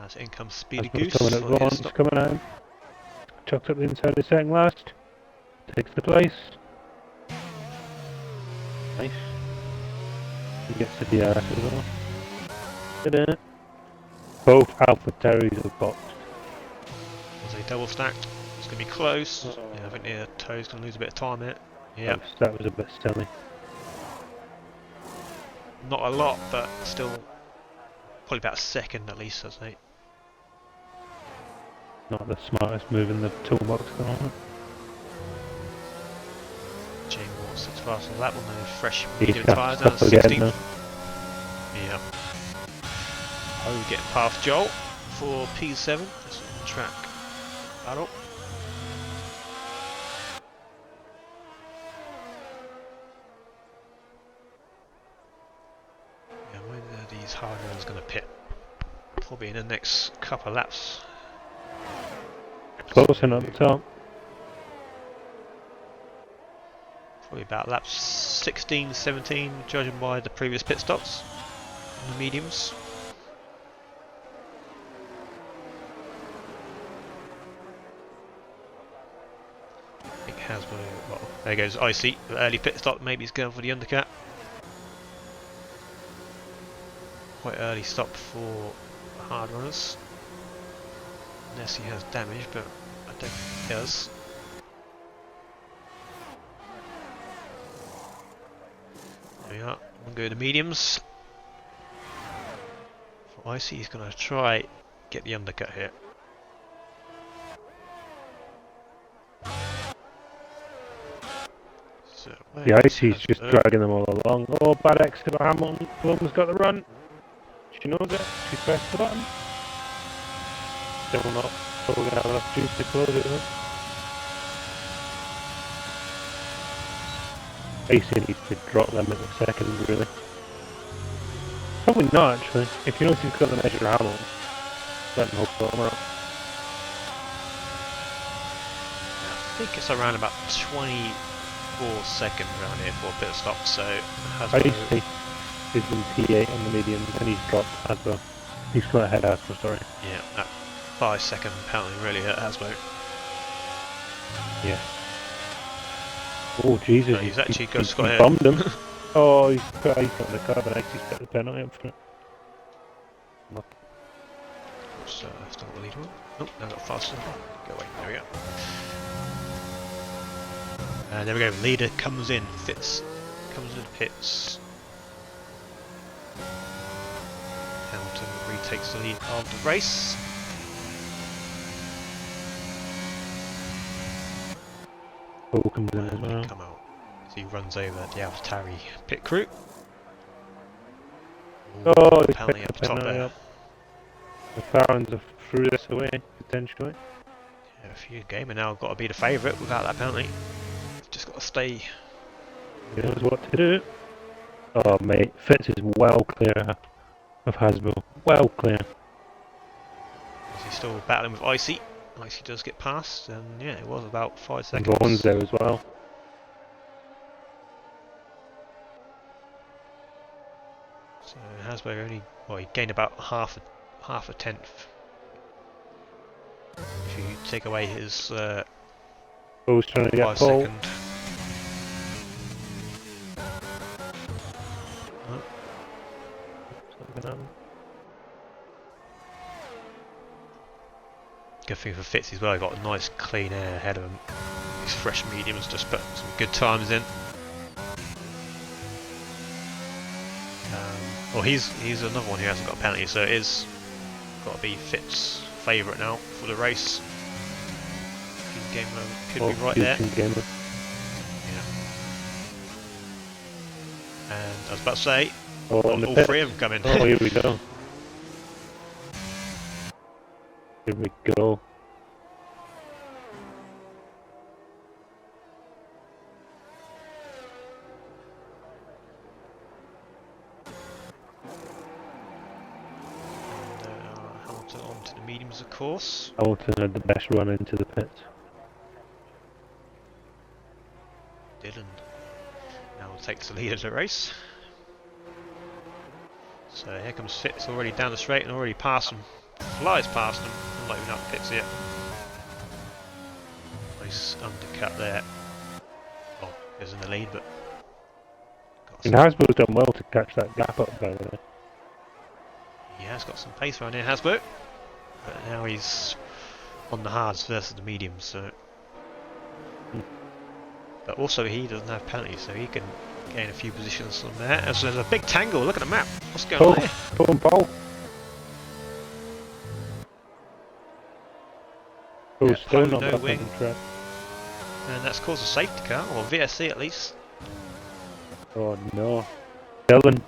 As in comes Speedy
Hasbro's
Goose.
coming at Vaughan, he's coming out. Chucks up the inside of the second last. Takes the place. Nice. He gets the DRS as well. Ta-da. Both Alpha Terries have boxed.
Was a double stacked. It's going to be close.
Oh.
Yeah, I think the Toe's going to lose a bit of time here. Yeah,
That was a bit silly.
not a lot, but still probably about a second at least, I'd say.
Not the smartest move in the toolbox at the moment.
Jane Watts sits fast on that one, no fresh
He's
medium
got
tyres down
stuff
to
again
16.
now.
Yeah. Oh, getting past Joel for P7. That's on track battle. Yeah, when are these hard runners going to pit? Probably in the next couple of laps.
Close in at the top.
Probably about laps 16, 17, judging by the previous pit stops on the mediums. I think Hasbro, well, there goes Icy, early pit stop, maybe he's going for the undercut. Quite early stop for the hard runners. Unless he has damage, but I don't think he does. There we are, we'll go to mediums. For Icy, he's going to try get the undercut here. So,
The Icy's just dragging them all along. Oh, bad exit by Hamilton. Bloom's got the run. She knows it. She's pressed the button. Still not. So we're going to have enough juice to close it though. Icy needs to drop them at the second, really. Probably not, actually. If you notice he's got the measure of Hamilton, let him hook them up.
I think it's around about 24 seconds around here for a pit stop, so
Icy is in P8 on the medium, and he's dropped Hasbro. He's got ahead Hasbro, sorry.
yeah, that 5 second penalty really hurt Hasbro.
Yeah. Oh Jesus!
No, he's actually got
he
here.
bombed him. Oh, he's put ice on the car, but Icy's got the penalty up front.
So still the lead one. Oh, now got faster. Go away. There we go. And there we go. Leader comes in. Fitz comes in pits. Hamilton retakes the lead of the race.
Oh, comes in as
And
well.
come out. So he runs over the AlphaTauri pit crew.
Oh, he's
penalty
picked
up
the
top
penalty
there.
up. The Farrens have threw this away, potentially.
Yeah, a few gamer now got to be the favourite without that penalty. Just got to stay.
He knows what to do. Oh, mate, Fitz is well clear of Hasbro. Well clear.
Is he still battling with Icy? Icy does get past, and yeah, it was about 5
And
seconds.
Vaughan's there as well.
So Hasbro only, well, he gained about half a tenth. If you take away his
Bo's trying to get
5
Paul.
second. Oh,
Something happened.
good thing for Fitz as well, he got a nice clean air ahead of him. These fresh mediums just put some good times in. Well, he's another one who hasn't got a penalty, so it is got to be Fitz's favourite now for the race. Game could be right there.
Game.
Yeah. And I was about to say,
Oh,
all
and the pit.
three of them come in.
Oh, here we go. Here we go.
Hamilton on to the mediums, of course.
Hamilton had the best run into the pits.
Dylan now takes the lead of the race. So here comes Fitz, already down the straight and already past him. Flies past him, not even up Fitz yet. Nice undercut there. Well, is in the lead, but
And Hasbro's done well to catch that gap up, by the way.
he has got some pace around here, Hasbro. But now he's on the hards versus the mediums, so. But also he doesn't have penalties, so he can gain a few positions from there. As there's a big tangle, look at the map. What's going on here?
Pull and pole. Oh,
Yeah,
still
Poe,
not
no
back
wing.
on the track.
And that's caused a safety car, or VSC at least.
Oh no. Dylan.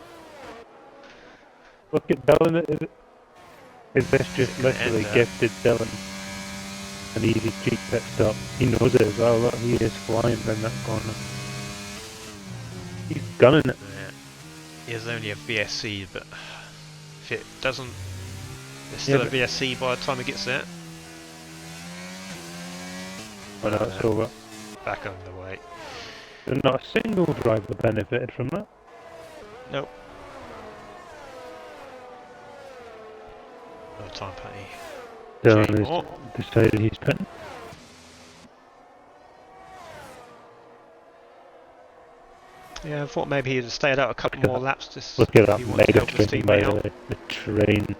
Look at Dylan. Is this just literally gifted Dylan an easy cheap pit stop? He knows it as well. Look, he is flying in that corner. He's gunning it.
Yeah. He is only a VSC, but if it doesn't, there's still
Yeah,
a VSC by the time he gets there.
Oh no, it's over.
Back underway.
And not a single driver benefited from that.
Nope. No time penalty.
Dylan
Jay Moore.
has decided he's pitting.
Yeah, I thought maybe he'd have stayed out a couple
Look at
more
that.
laps. Just
Look at that
he wanted to
mega
help his
train, by
teammate
the
out.
way. The train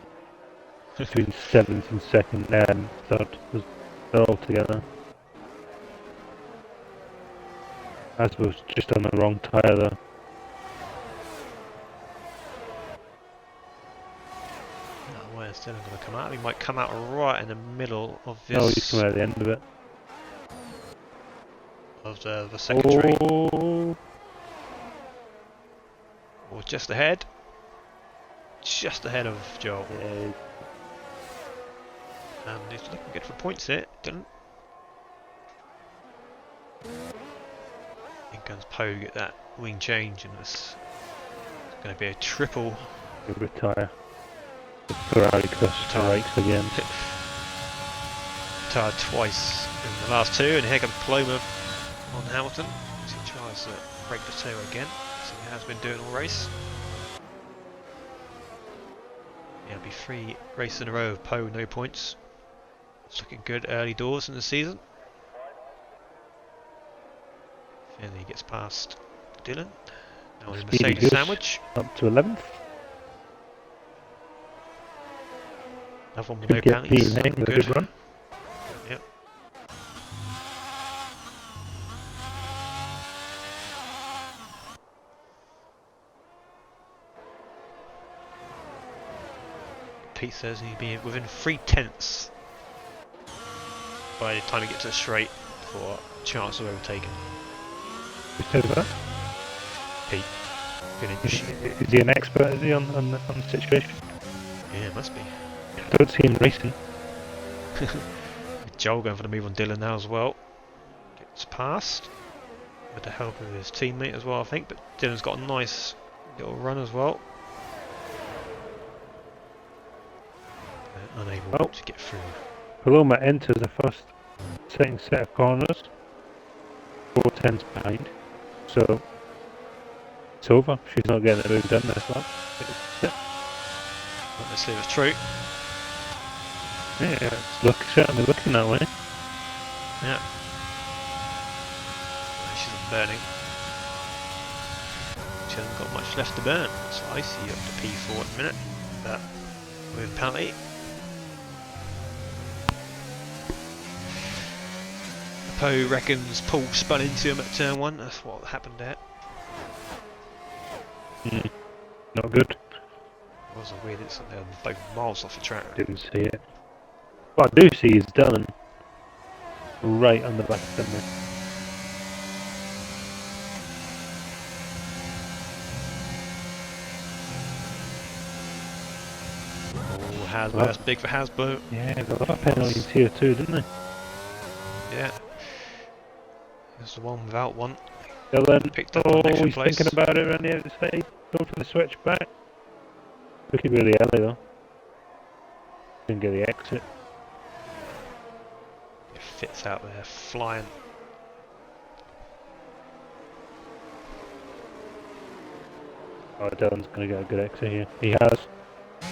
between 7th and 2nd and 3rd was all together. As was just on the wrong tyre there.
No, where's Dylan going to come out? He might come out right in the middle of this.
Oh, he's coming out at the end of it.
Of the secondary.
Oh,
Or just ahead. Just ahead of Joel.
yeah.
And he's looking good for points here. Dylan. In comes Poe, get that wing change, and it's going to be a triple.
He'll retire. The Ferrari crushed strikes again.
Retired twice in the last two, and here comes Paloma on Hamilton as he tries to break the two again, as he has been doing all race. Yeah, it'll be 3 races in a row of Poe, no points. It's looking good early doors in the season. Finley gets past Dylan. Now with
Speedy
Mercedes
Goose.
sandwich.
Up to 11th.
Another one with
Could
no
get
penalties.
P9
Looking
with a
good.
good run.
Yep. Pete says he'd be within 3/10 by the time he gets to the straight for a chance of overtaking.
Who says that?
Pete. Good inch.
Is he an expert, is he, on the situation?
Yeah, it must be.
I don't see him racing.
Joel going for the move on Dylan now as well. Gets past with the help of his teammate as well, I think, but Dylan's got a nice little run as well. Unable to get through.
Paloma enters the second set of corners. 4/10 behind. So it's over. She's not getting the move done this lap.
Let's see if it's true.
Yeah, it's certainly looking that way.
Yeah. She isn't burning. She hasn't got much left to burn. So I see up to P4 at the minute. But with penalty. Poe reckons Paul spun into him at turn 1. That's what happened there.
Not good.
It was a weird incident there. Both miles off the track.
Didn't see it. What I do see is Dylan right on the back of them.
Oh, Hasbro.
Well,
That's big for Hasbro.
Yeah, they got a lot of penalty in tier 2, didn't they?
Yeah. There's the one without one.
Dylan,
Picked up on extra
he's
place.
thinking about it around the outside. Going for the switch back. Looking really early though. Didn't get the exit.
It fits out there, flying.
Oh, Dylan's going to get a good exit here. He has.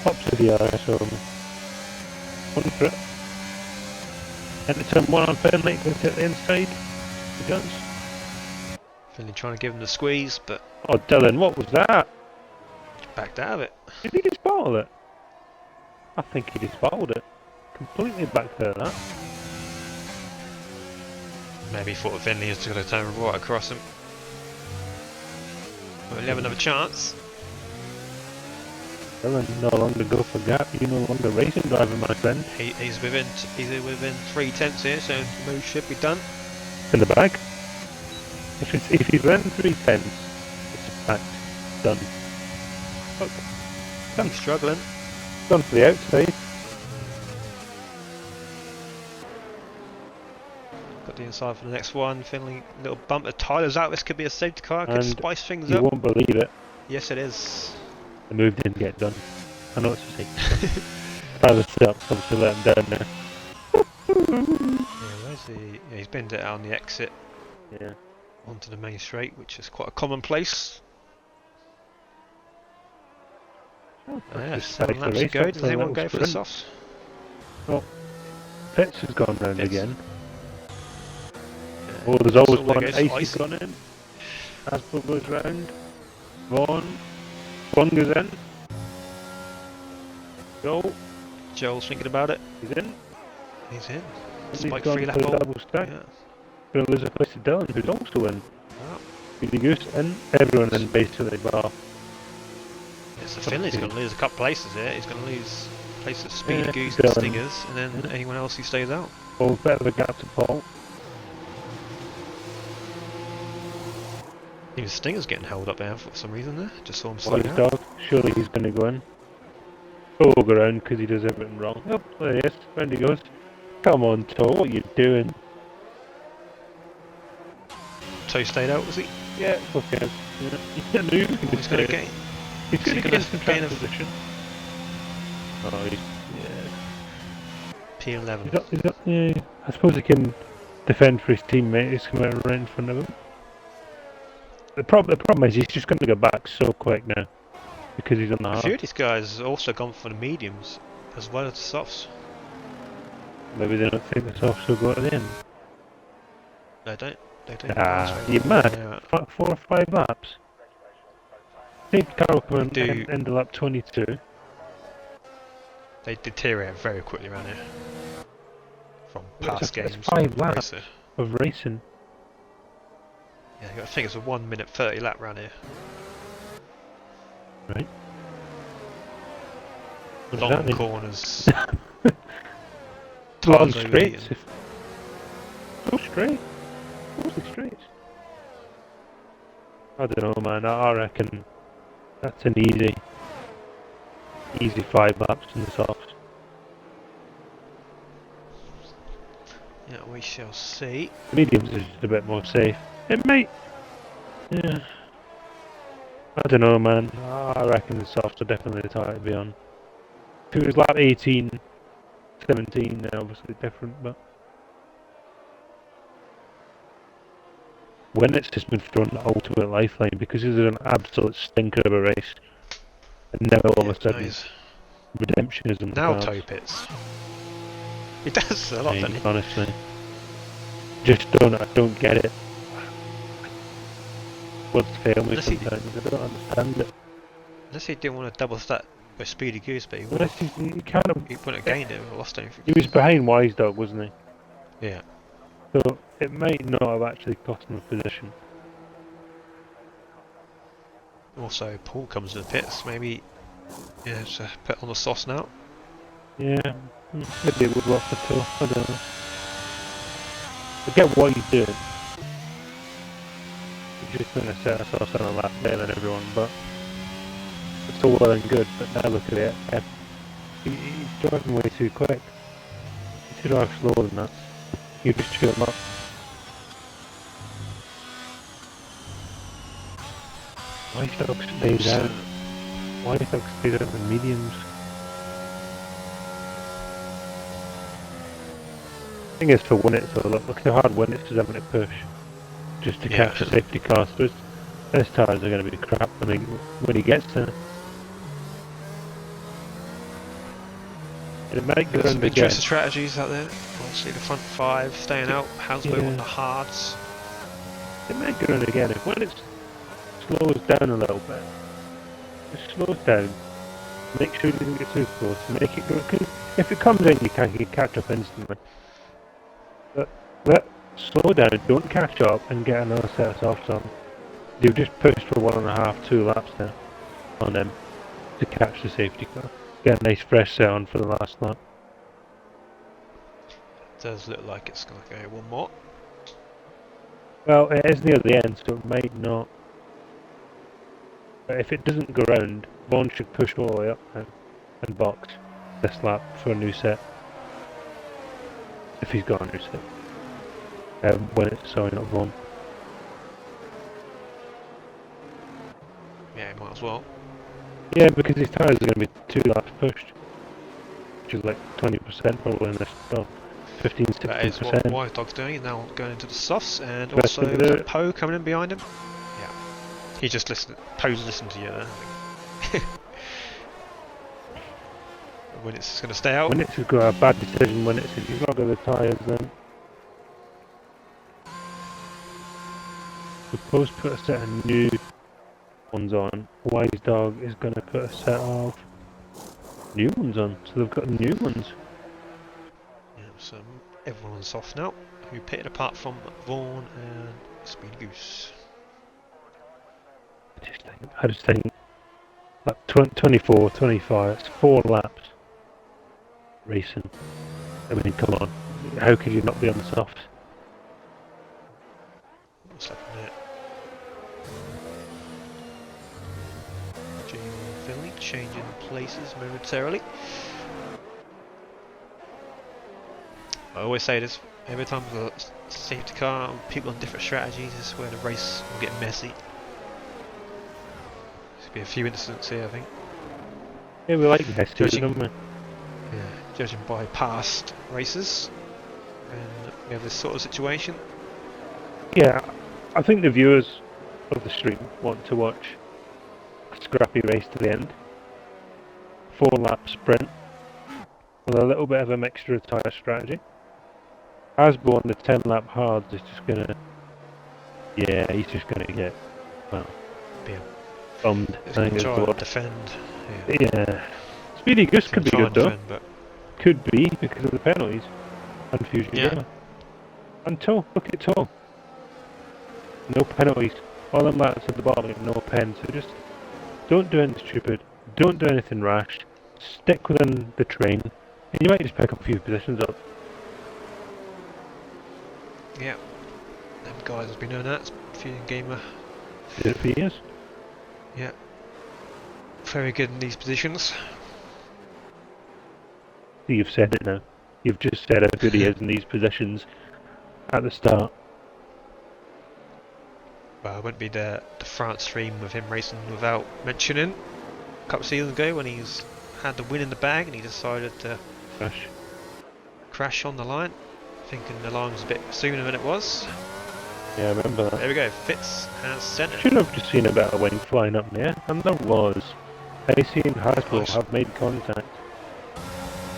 Pops to the RSO. One for it. And it's turn one on Burnley, goes to the inside. He does.
Finley trying to give him the squeeze, but
Oh, Dylan, what was that?
backed out of it.
Did he just bottle it? I think he just bottled it. Completely back there, that.
Maybe he thought Finley was going to turn right across him. But he'll have another chance.
Dylan, no longer go for gap. You no longer racing driver, my friend.
He's within 3/10 here, so the move should be done.
In the bag. If he's running 3/10, it's a fact. Done. Look. Done.
He's struggling.
Done for the outside.
Got the inside for the next one. Finley, little bumper. Tyler's out. This could be a safety car. Could
And
spice things
You
up.
won't believe it.
Yes, it is.
The move didn't get done. I know it's a mistake. Tyler Silks obviously let him down there.
Yeah, where's he? Yeah, he's been out on the exit
Yeah.
onto the main straight, which is quite a commonplace. Yeah,
Just
7
spiked the
laps to
race
go.
up
Does
for a
anyone
little
go for the
sprint.
softs?
Fitz has gone round
Fitz.
again.
Yeah,
Oh, there's
that's
always
all there
one
goes,
ice
ice.
has gone in. Asper goes round. Vaughn goes in. Joel,
Joel's thinking about it.
he's in.
He's in.
And he's
Spike
gone
3 lap
for a
hole.
double stack.
Yeah.
Gonna lose a place to Dylan, who's also in.
Wow.
Speedy Goose in. Everyone in basically, bar.
Yeah, so Finley's going to lose a couple places here. He's going to lose places of Speedy
Yeah,
Goose and
Dylan.
Stingers, and then anyone else who stays out.
Oh, bit of a gap to Paul.
Even Stinger's getting held up there for some reason there. Just saw him slow
Watch
down.
dog. Surely he's gonna go in. Oh, go around because he does everything wrong. Oh, there he is. Round he goes. Come on, Toe, what are you doing?
Toe stayed out, was he?
Yeah, okay. Yeah. He knew he was
He's going to gain.
He's
is
going
he
to
gonna
get some
gain a-
position. Oh, he's,
P11.
yeah. I suppose he can defend for his teammate. He's coming right in front of him. The problem is he's just going to go back so quick now because he's on the
A
hard.
few of these guys have also gone for the mediums as well as the softs.
Maybe they don't think the softs will go to the end.
They don't. They don't.
Ah, you mad?
Yeah.
4 or 5 laps. Steve Carroll coming
Do-
in the lap 22.
They deteriorate very quickly around here. From
It's
past
a- it's
games.
5 laps.
Racer.
Of racing.
Yeah, I think it's a 1 minute 30 lap round here.
Right. What does that
Long
mean?
corners.
Long
Tyres
straights.
overheating.
Go straight. Mostly straights. I don't know, man. I reckon that's an easy 5 laps in the softs.
Yeah, we shall see.
Mediums is just a bit more safe. It might. Yeah. I don't know, man. I reckon the softs are definitely the type to be on. If it was lap 18, 17, then obviously different, but. When it's just been thrown to ultimate lifeline because this is an absolute stinker of a race. And now all of a sudden,
Nice.
redemption is in the
Now
cards.
toe pits. He does a lot,
I
doesn't
mean,
he?
honestly. I don't get it. Words fail me
Unless he-
sometimes, I don't understand it.
Unless he didn't want to double stack with Speedy Goose, but he would
Unless
have.
he kind of,
He wouldn't have gained it or lost anything.
he was behind Wise Dog, wasn't he?
Yeah.
So it might not have actually cost him a position.
Also, Paul comes to the pits. Maybe, yeah, just put on the sauce now.
Yeah, maybe it would work for two. I don't know. I get what he's doing. He's just going to set us off on a lap better than everyone, but it's all well and good. But now look at it. He driving way too quick. You should drive slower than that. You just chew them up. Why Doug stays out? Why Doug stays out in mediums? Thing is for Winnett though, look how hard Winnett is having to push just to catch the safety car. So his tyres are going to be crap when he gets there. It might go
There's
around
some
again.
interesting strategies out there. Obviously the front five staying out, Hasbro on the hards.
It might go around again. If when it slows down a little bit, just slows down. Make sure it doesn't get too close. Make it go. If it comes in, you can catch up instantly. But slow down. Don't catch up and get another set of softs on. You've just pushed for 1.5, 2 laps there on them to catch the safety car. Get a nice fresh set on for the last lap.
Does look like it's going to go one more.
Well, it is near the end, so it might not. But if it doesn't go round, Vaughan should push all the way up now and box this lap for a new set. If he's got a new set. When it's sorry, not Vaughan.
Yeah, might as well.
Yeah, because his tyres are going to be 2 laps pushed, which is like 20% probably in this. Well, 15, 16%.
That is what Wise Dog's doing. He's now going into the softs, and
Best
also
thing to do it.
Poe coming in behind him. Yeah, he just listened. Poe's listened to you there. I think. When it's going to stay out.
When it's got a bad decision, when it's if you've not got the tyres, then suppose put a set of new ones on. Wise Dog is going to put a set of new ones on, so they've got new ones.
Yeah, so everyone's soft now. Who pitted apart from Vaughan and Speedy Goose.
I just think like 24, 25, it's 4 laps racing. I mean, come on, how could you not be on the softs?
What's happening there? Jamie and Finley changing places momentarily. I always say this, every time there's a safety car, people on different strategies, this is where the race will get messy. There's be a few incidents here, I think.
Yeah, we like this too,
Judging-
don't we?
Yeah, judging by past races, and we have this sort of situation.
Yeah, I think the viewers of the stream want to watch a scrappy race to the end. 4-lap sprint with a little bit of a mixture of tyre strategy. Hasbro on the 10-lap hards is just gonna... Yeah, he's just gonna get, well,
Yeah.
bummed.
It's
I
going
think
to
is
try
the
and
word.
defend.
Yeah. Speedy Goose could be
Try
good
and
though.
defend, but
Could be because of the penalties. And Fusion
Yeah.
Gamer. And Toe, look at Toe. No penalties. All them lads at the bottom have no pen, so just don't do anything stupid. Don't do anything rash. Stick within the train. And you might just pick up a few positions up.
yeah, them guys have been doing that. Fusion Gamer,
Did it for years.
yeah, very good in these positions.
See, you've said it now. You've just said how good he is in these positions at the start.
Well, it wouldn't be the France stream of him racing without mentioning a couple of seasons ago when he's had the win in the bag and he decided to
Gosh.
crash on the line, thinking the line was a bit sooner than it was.
Yeah, I remember that.
There we go, Fitz has centre.
Should have just seen a better wing flying up in the air, and there was. AC and Hasbro
Nice.
have made contact.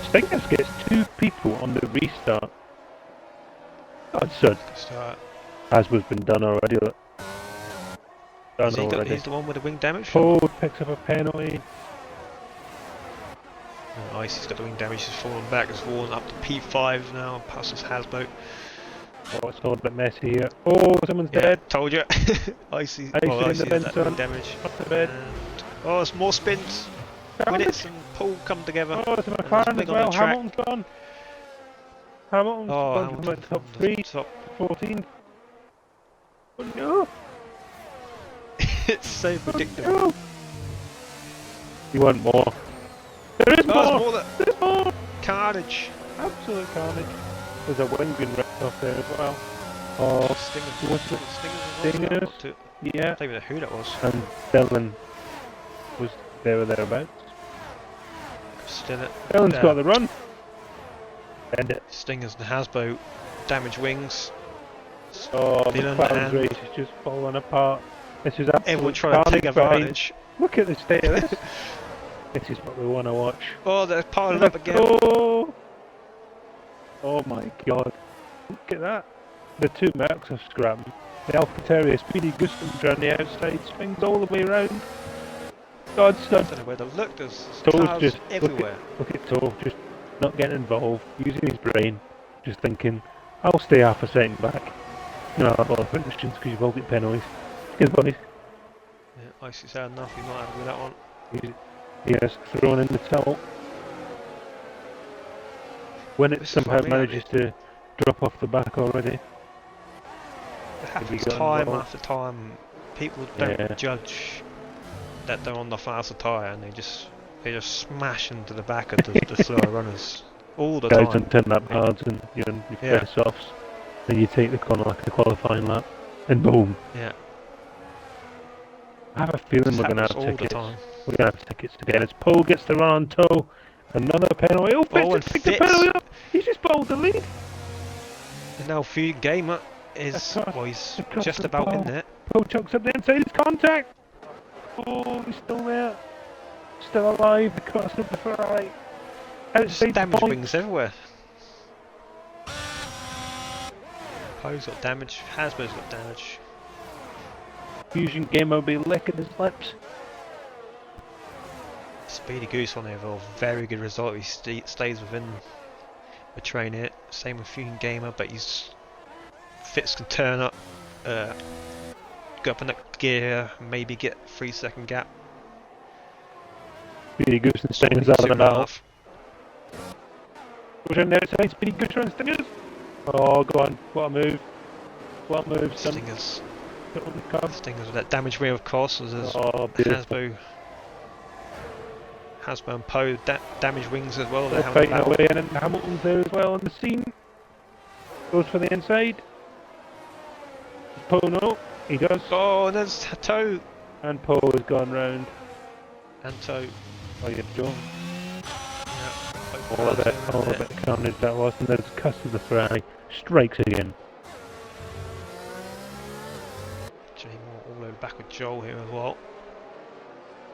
Stingus gets 2 people on the restart. That's good.
Start.
Hasbro's been done already. Look. Done already.
He's the one with the wing damage.
Ford picks up a penalty.
Icy's got the wing damage, he's fallen back, has fallen up to P5 now, passes Hasbro.
Oh, it's all a bit messy here. Oh, someone's
Yeah,
dead.
told you. Icy,
Icy in the
Icy
bin,
has that
son.
wing damage.
Off the bed.
And, oh, there's more spins. Winnets and Paul come together.
Oh, it's a
and
McLaren
there's
as
Big on
well.
the track.
Hamilton's gone. Hamilton's
Oh,
gone from
Hamilton
the top
from
3
the top.
14. Oh no!
It's so predictable.
No! You want more? There is
Oh,
more!
there's more that
There's more!
carnage.
Absolute carnage. There's a wing being ripped off there as well. Oh,
Stingers.
what's it?
Stingers.
Stingers? Yeah.
I don't even know who that was.
And Dylan was there or thereabouts.
Still it.
Dylan's got the run. End it.
Stingers and Hasbro damage wings.
Oh, the
Dylan
Clouds
and
race is just falling apart. This is absolute
everyone trying to take
carnage behind.
advantage.
Look at the state of this. This is what we want to watch.
Oh, they're piling up again.
Oh my god. Look at that. The two Mercs are scrapping. The Alcataria Speedy Gustavs around the outside, swings all the way around. God,
I
stud.
don't know where to look. There's
Toes
cars
just
everywhere.
Look at Toe, just not getting involved, using his brain, just thinking, I'll stay half a second back. No, well, I think because you've all got penalties. Good boys.
Yeah, Icy's had enough. He's not happy with that one.
He has thrown in the towel. When it
This is
somehow
funny,
manages to drop off the back already.
It happens
got
time
involved?
after time. People don't
Yeah.
judge that they're on the faster tyre, and they just smash into the back of the slower runners all the
Guys
time.
don't turn up hard and you're on your
Yeah.
first offs. Then you take the corner like a qualifying lap. And boom.
Yeah,
I have a feeling
this
we're going to have
happens all the
tickets.
time.
We're going to have tickets to get as Paul gets the run on Toe. Another penalty. Oh,
Oh,
Fitz
and
picked the
Fitz.
penalty up. He's just bowled the lead.
And now Fugue Gamer is
Across-
well, he's
across
just
the
about in
ball.
there.
Paul chucks up the inside. It's contact. Oh, he's still there. Still alive. Across up the far right.
Just
Outside
damage
the point.
wings everywhere. Poe's got damage. Hasbro's got damage.
Fusion Gamer will be licking his lips.
Speedy Goose on there for a very good result. He stays within the train here. Same with Fusion Gamer, but he's Fitz can turn up, go up in that gear, maybe get 3-second gap.
Speedy Goose and Stingers out of the battle.
2.5.
Goes around the outside. Speedy Goose around Stingers. Oh, go on. What a move. What a move, son.
Stingers
Put on the card.
with that damage wheel, of course, was as
Oh, beautiful.
Hasbro and Poe damage wings as well.
They're
having a
fighting
battle.
away, and then Hamilton's there as well on the scene. Goes for the inside. Poe, no, he does.
Oh, and there's Toe
And Poe has gone round.
and Toe.
Oh, you're Joe.
Yeah,
All a bit carnage that was, and there's Cuss of the Fry. Strikes again.
Jay Moore all over back with Joel here as well.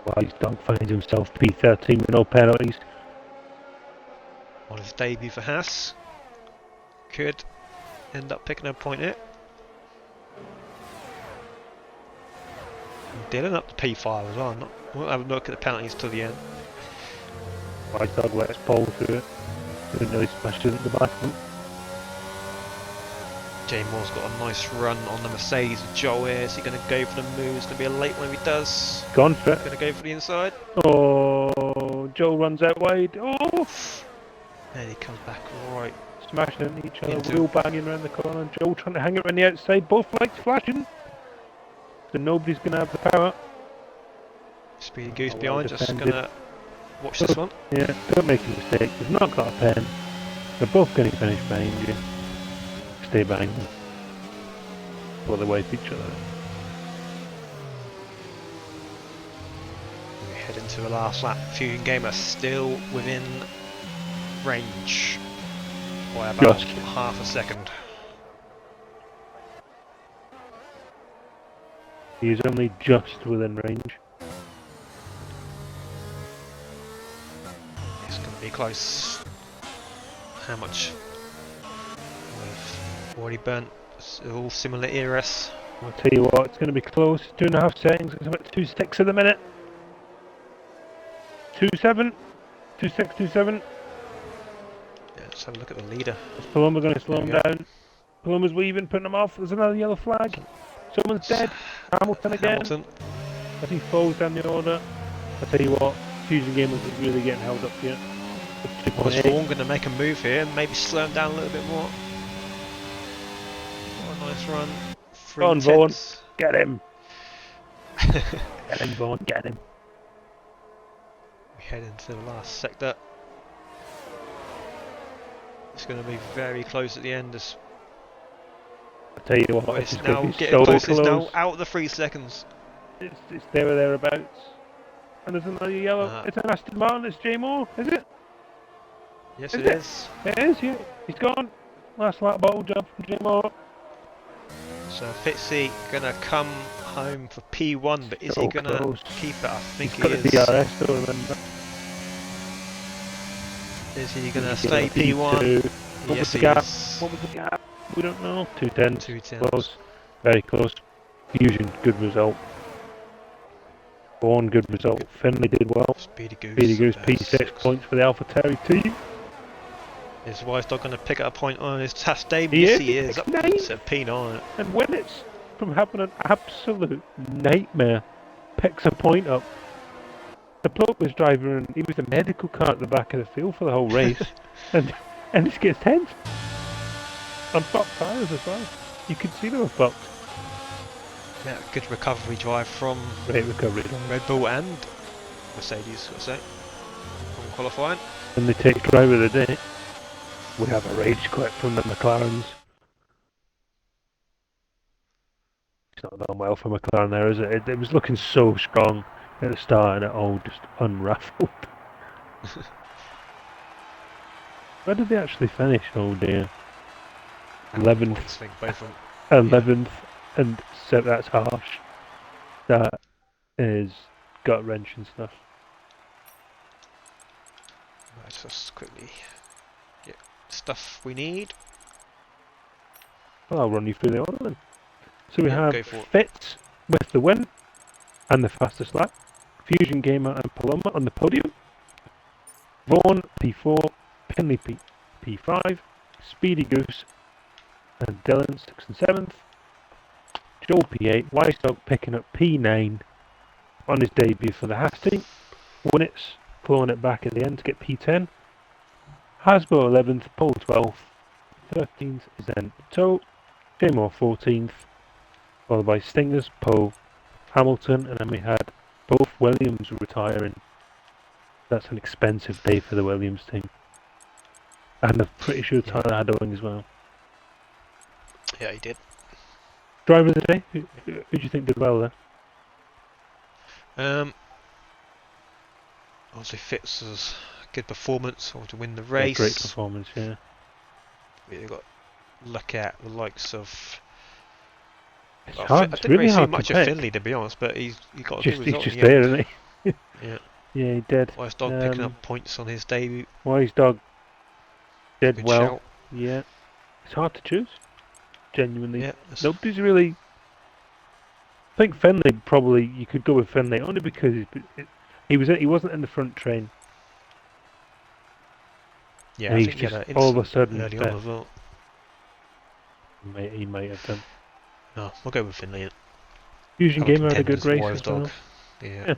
While his dog finds himself P13 with no penalties.
On his debut for Haas. Could end up picking a point here. And Dylan up to P5 as well. We'll have a look at the penalties till the end.
While his dog lets Paul through it. Even though he smashes at the back of him.
Jay Moore's got a nice run on the Mercedes with Joel here. Is he going to go for the move? It's going to be a late one if he does.
Gone for it.
Going to go for the inside.
Oh, Joe runs out wide. Oh,
And he comes back right.
smashing into each other.
Into-
Wheel banging around the corner. And Joe trying to hang it around the outside. Both lights flashing. So nobody's going to have the power.
Speedy Goose
Oh, well
behind, just
defended.
going to watch this one.
Yeah, don't make a mistake. They've not got a pen. They're both going to finish behind you. Stay behind them. Or they wipe each other.
We head into the last lap. Fusion Gamer still within range by about
Just.
half a second.
He is only just within range.
It's going to be close. How much? We've already burnt all similar eras.
I'll tell you what, it's going to be close. 2.5 seconds. It's about 2.6 at the minute. 2.7. 2.6, 2.7.
Yeah, let's have a look at the leader.
Is Paloma going to slow
There
him
we go.
down? Paloma's weaving, putting him off. There's another yellow flag. Someone's dead. Hamilton again.
Hamilton.
As he falls down the order. I'll tell you what, Fusion Gamers is really getting held up here.
Was
2.8.
Vaughan going to make a move here and maybe slow him down a little bit more? What a nice run.
Go on,
3
Vaughan.
tenths.
Get him. Get him, Vaughan, get him.
We head into the last sector. It's going to be very close at the end.
I tell you what,
It's
it's
now
going to be
getting
so
close.
close.
It's now out of the 3 seconds.
It's there or thereabouts. And there's another yellow. It's an Aston Martin. It's Jay Moore, is it?
Yes,
Is
it
it?
is.
It is, yeah. He's gone. Last lap bottle job from Jay Moore.
So Fitzy going to come home for P1, but is
So
he going to
close.
keep it? I think
He's
he
got
is.
the DRS though, remember.
Is he going to
He's
stay
P2.
P1?
What
Yes,
was the
he
gap?
is.
What was the gap? We don't know. 2 tenths.
2 tenths.
Close. Very close. Fusion, good result. Vaughan, good result. Finley did well.
Speedy Goose.
Speedy Goose, P6 points for the AlphaTauri team.
Is Weisdog going to pick up a point on his test debut?
He
Yes,
is.
he is. Up to
P9.
P9.
And when it's from having an absolute nightmare, picks a point up. The bloke was driving, he was a medical car at the back of the field for the whole race, and he gets 10th. On fucked tyres as well. You could see they were fucked.
Yeah, good recovery drive from
Great recovery.
Red Bull and Mercedes, I'd say, from qualifying.
And they take driver of the day. We have a rage quit from the McLarens. It's not done well for McLaren there, is it? It was looking so strong at the start and it all just unraveled. Where did they actually finish? Oh dear. 11th.
I think both of them.
11th, and so that's harsh. That is gut wrenching stuff.
Right, just quickly get stuff we need.
Well, I'll run you through the order then. So we
Yeah,
have
go for it.
Fitz with the win and the fastest lap. Fusion Gamer and Paloma on the podium. Vaughan P4, Pinley P5, Speedy Goose and Dylan 6th and 7th. Joel P8, Weisdog picking up P9 on his debut for the Haas team. Winnets clawing it back at the end to get P10. Hasbro 11th, Paul 12th, 13th is then Toe, Jaymore 14th, followed by Stingers, Poe, Hamilton, and then we had both Williams retiring. That's an expensive day for the Williams team. And I'm pretty sure Tyler had a win as well.
Yeah, he did.
Driver of the day, who do you think did well there?
Obviously Fitz's good performance or to win the
Yeah,
race.
great performance, yeah.
We've got to look at the likes of.
It's
Well,
hard,
I
it's
didn't
really
really see
hard
much
to
of
pick.
Finley, to be honest, but he got a
He's
good result.
just
in the
there,
end.
isn't he?
Yeah.
Yeah, he did.
Weisdog picking up points on his debut.
Weisdog did
Good
well.
shout.
Yeah. It's hard to choose. Genuinely.
Yeah.
Nobody's really. I think Finley probably you could go with Finley only because he wasn't in the front train.
Yeah,
And
I
he's
think he had
just
an
all of a
incident
sudden
early on as well.
he might have done.
No, we'll go with Finley.
Fusion
Other
Gamer had a good race.
contenders,
as well.
Weisdog. Yeah.
Yeah.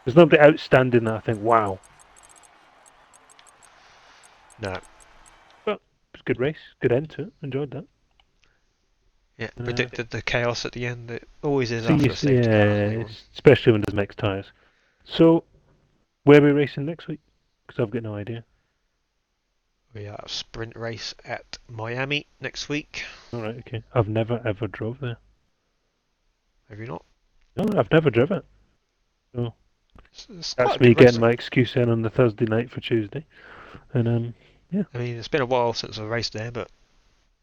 There's nobody outstanding that I think. Wow,
No.
it was a good race, good end to it. Enjoyed that.
Yeah. Predicted the chaos at the end. It always is
So
after
you
a
see,
safety car. Anyone.
especially when there's mixed tyres. So, where are we racing next week? Because I've got no idea.
We have a sprint race at Miami next week.
All right, okay. I've never ever drove there.
Have you not?
No, I've never driven.
It's quite
That's
a
me
good race.
getting my excuse in on the Thursday night for Tuesday. And
I mean, it's been a while since I raced there, but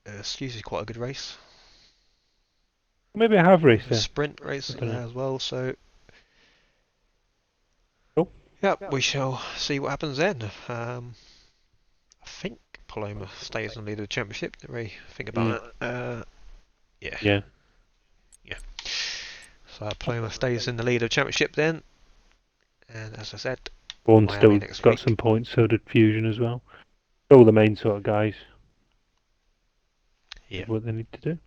it's usually quite a good race.
maybe I have raced
A
there.
sprint race
I don't know.
as well, so.
Cool.
Yeah, we shall see what happens then. I think Paloma stays on the lead of the championship. Didn't really think about it. Yeah.
Yeah.
So Paloma stays in the lead of the championship then. And as I said,
Vaughan
Miami
still
next
got
week.
some points, so did Fusion as well. All the main sort of guys.
Yeah.
What they need to do.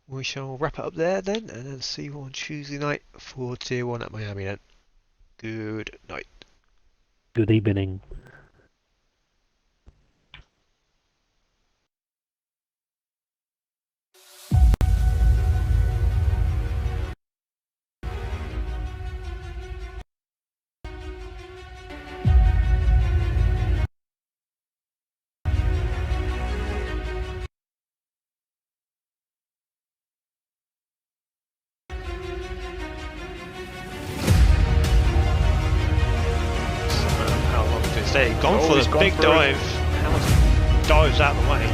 We shall wrap it up there then, and then see you on Tuesday night for Tier 1 at Miami then. Good night.
Good evening.
say, gone for
he's
the
gone
big
for it.
dive. Hamilton dives out of the way.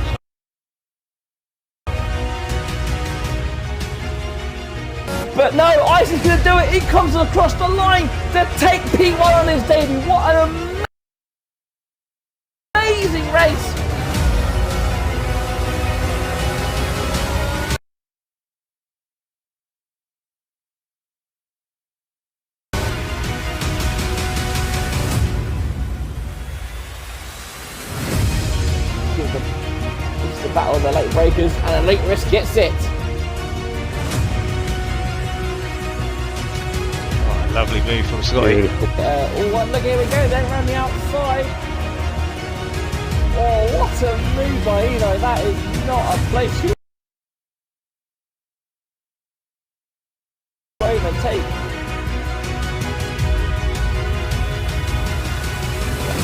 But no, Isaac is going to do it. He comes across the line to take P1 on his debut. What an amazing race. It's the battle of the late breakers, and Elite Risk gets it.
Oh, lovely move from Scotty.
Look, here we go, then around the outside. Oh, what a move by Eno. That is not a place you overtake.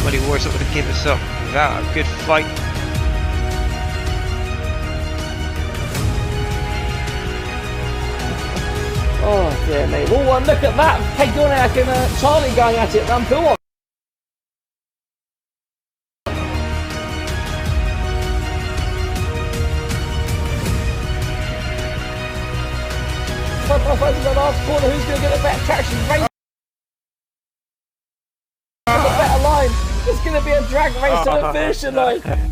Muddy War's not going to give us up without a good fight.
Oh dear me. Oh, and look at that. Peg Dorniak and Charlie going at it. Rampul. In the last corner, who's going to get the better traction? Race the better line. It's going to be a drag race to the finishing line.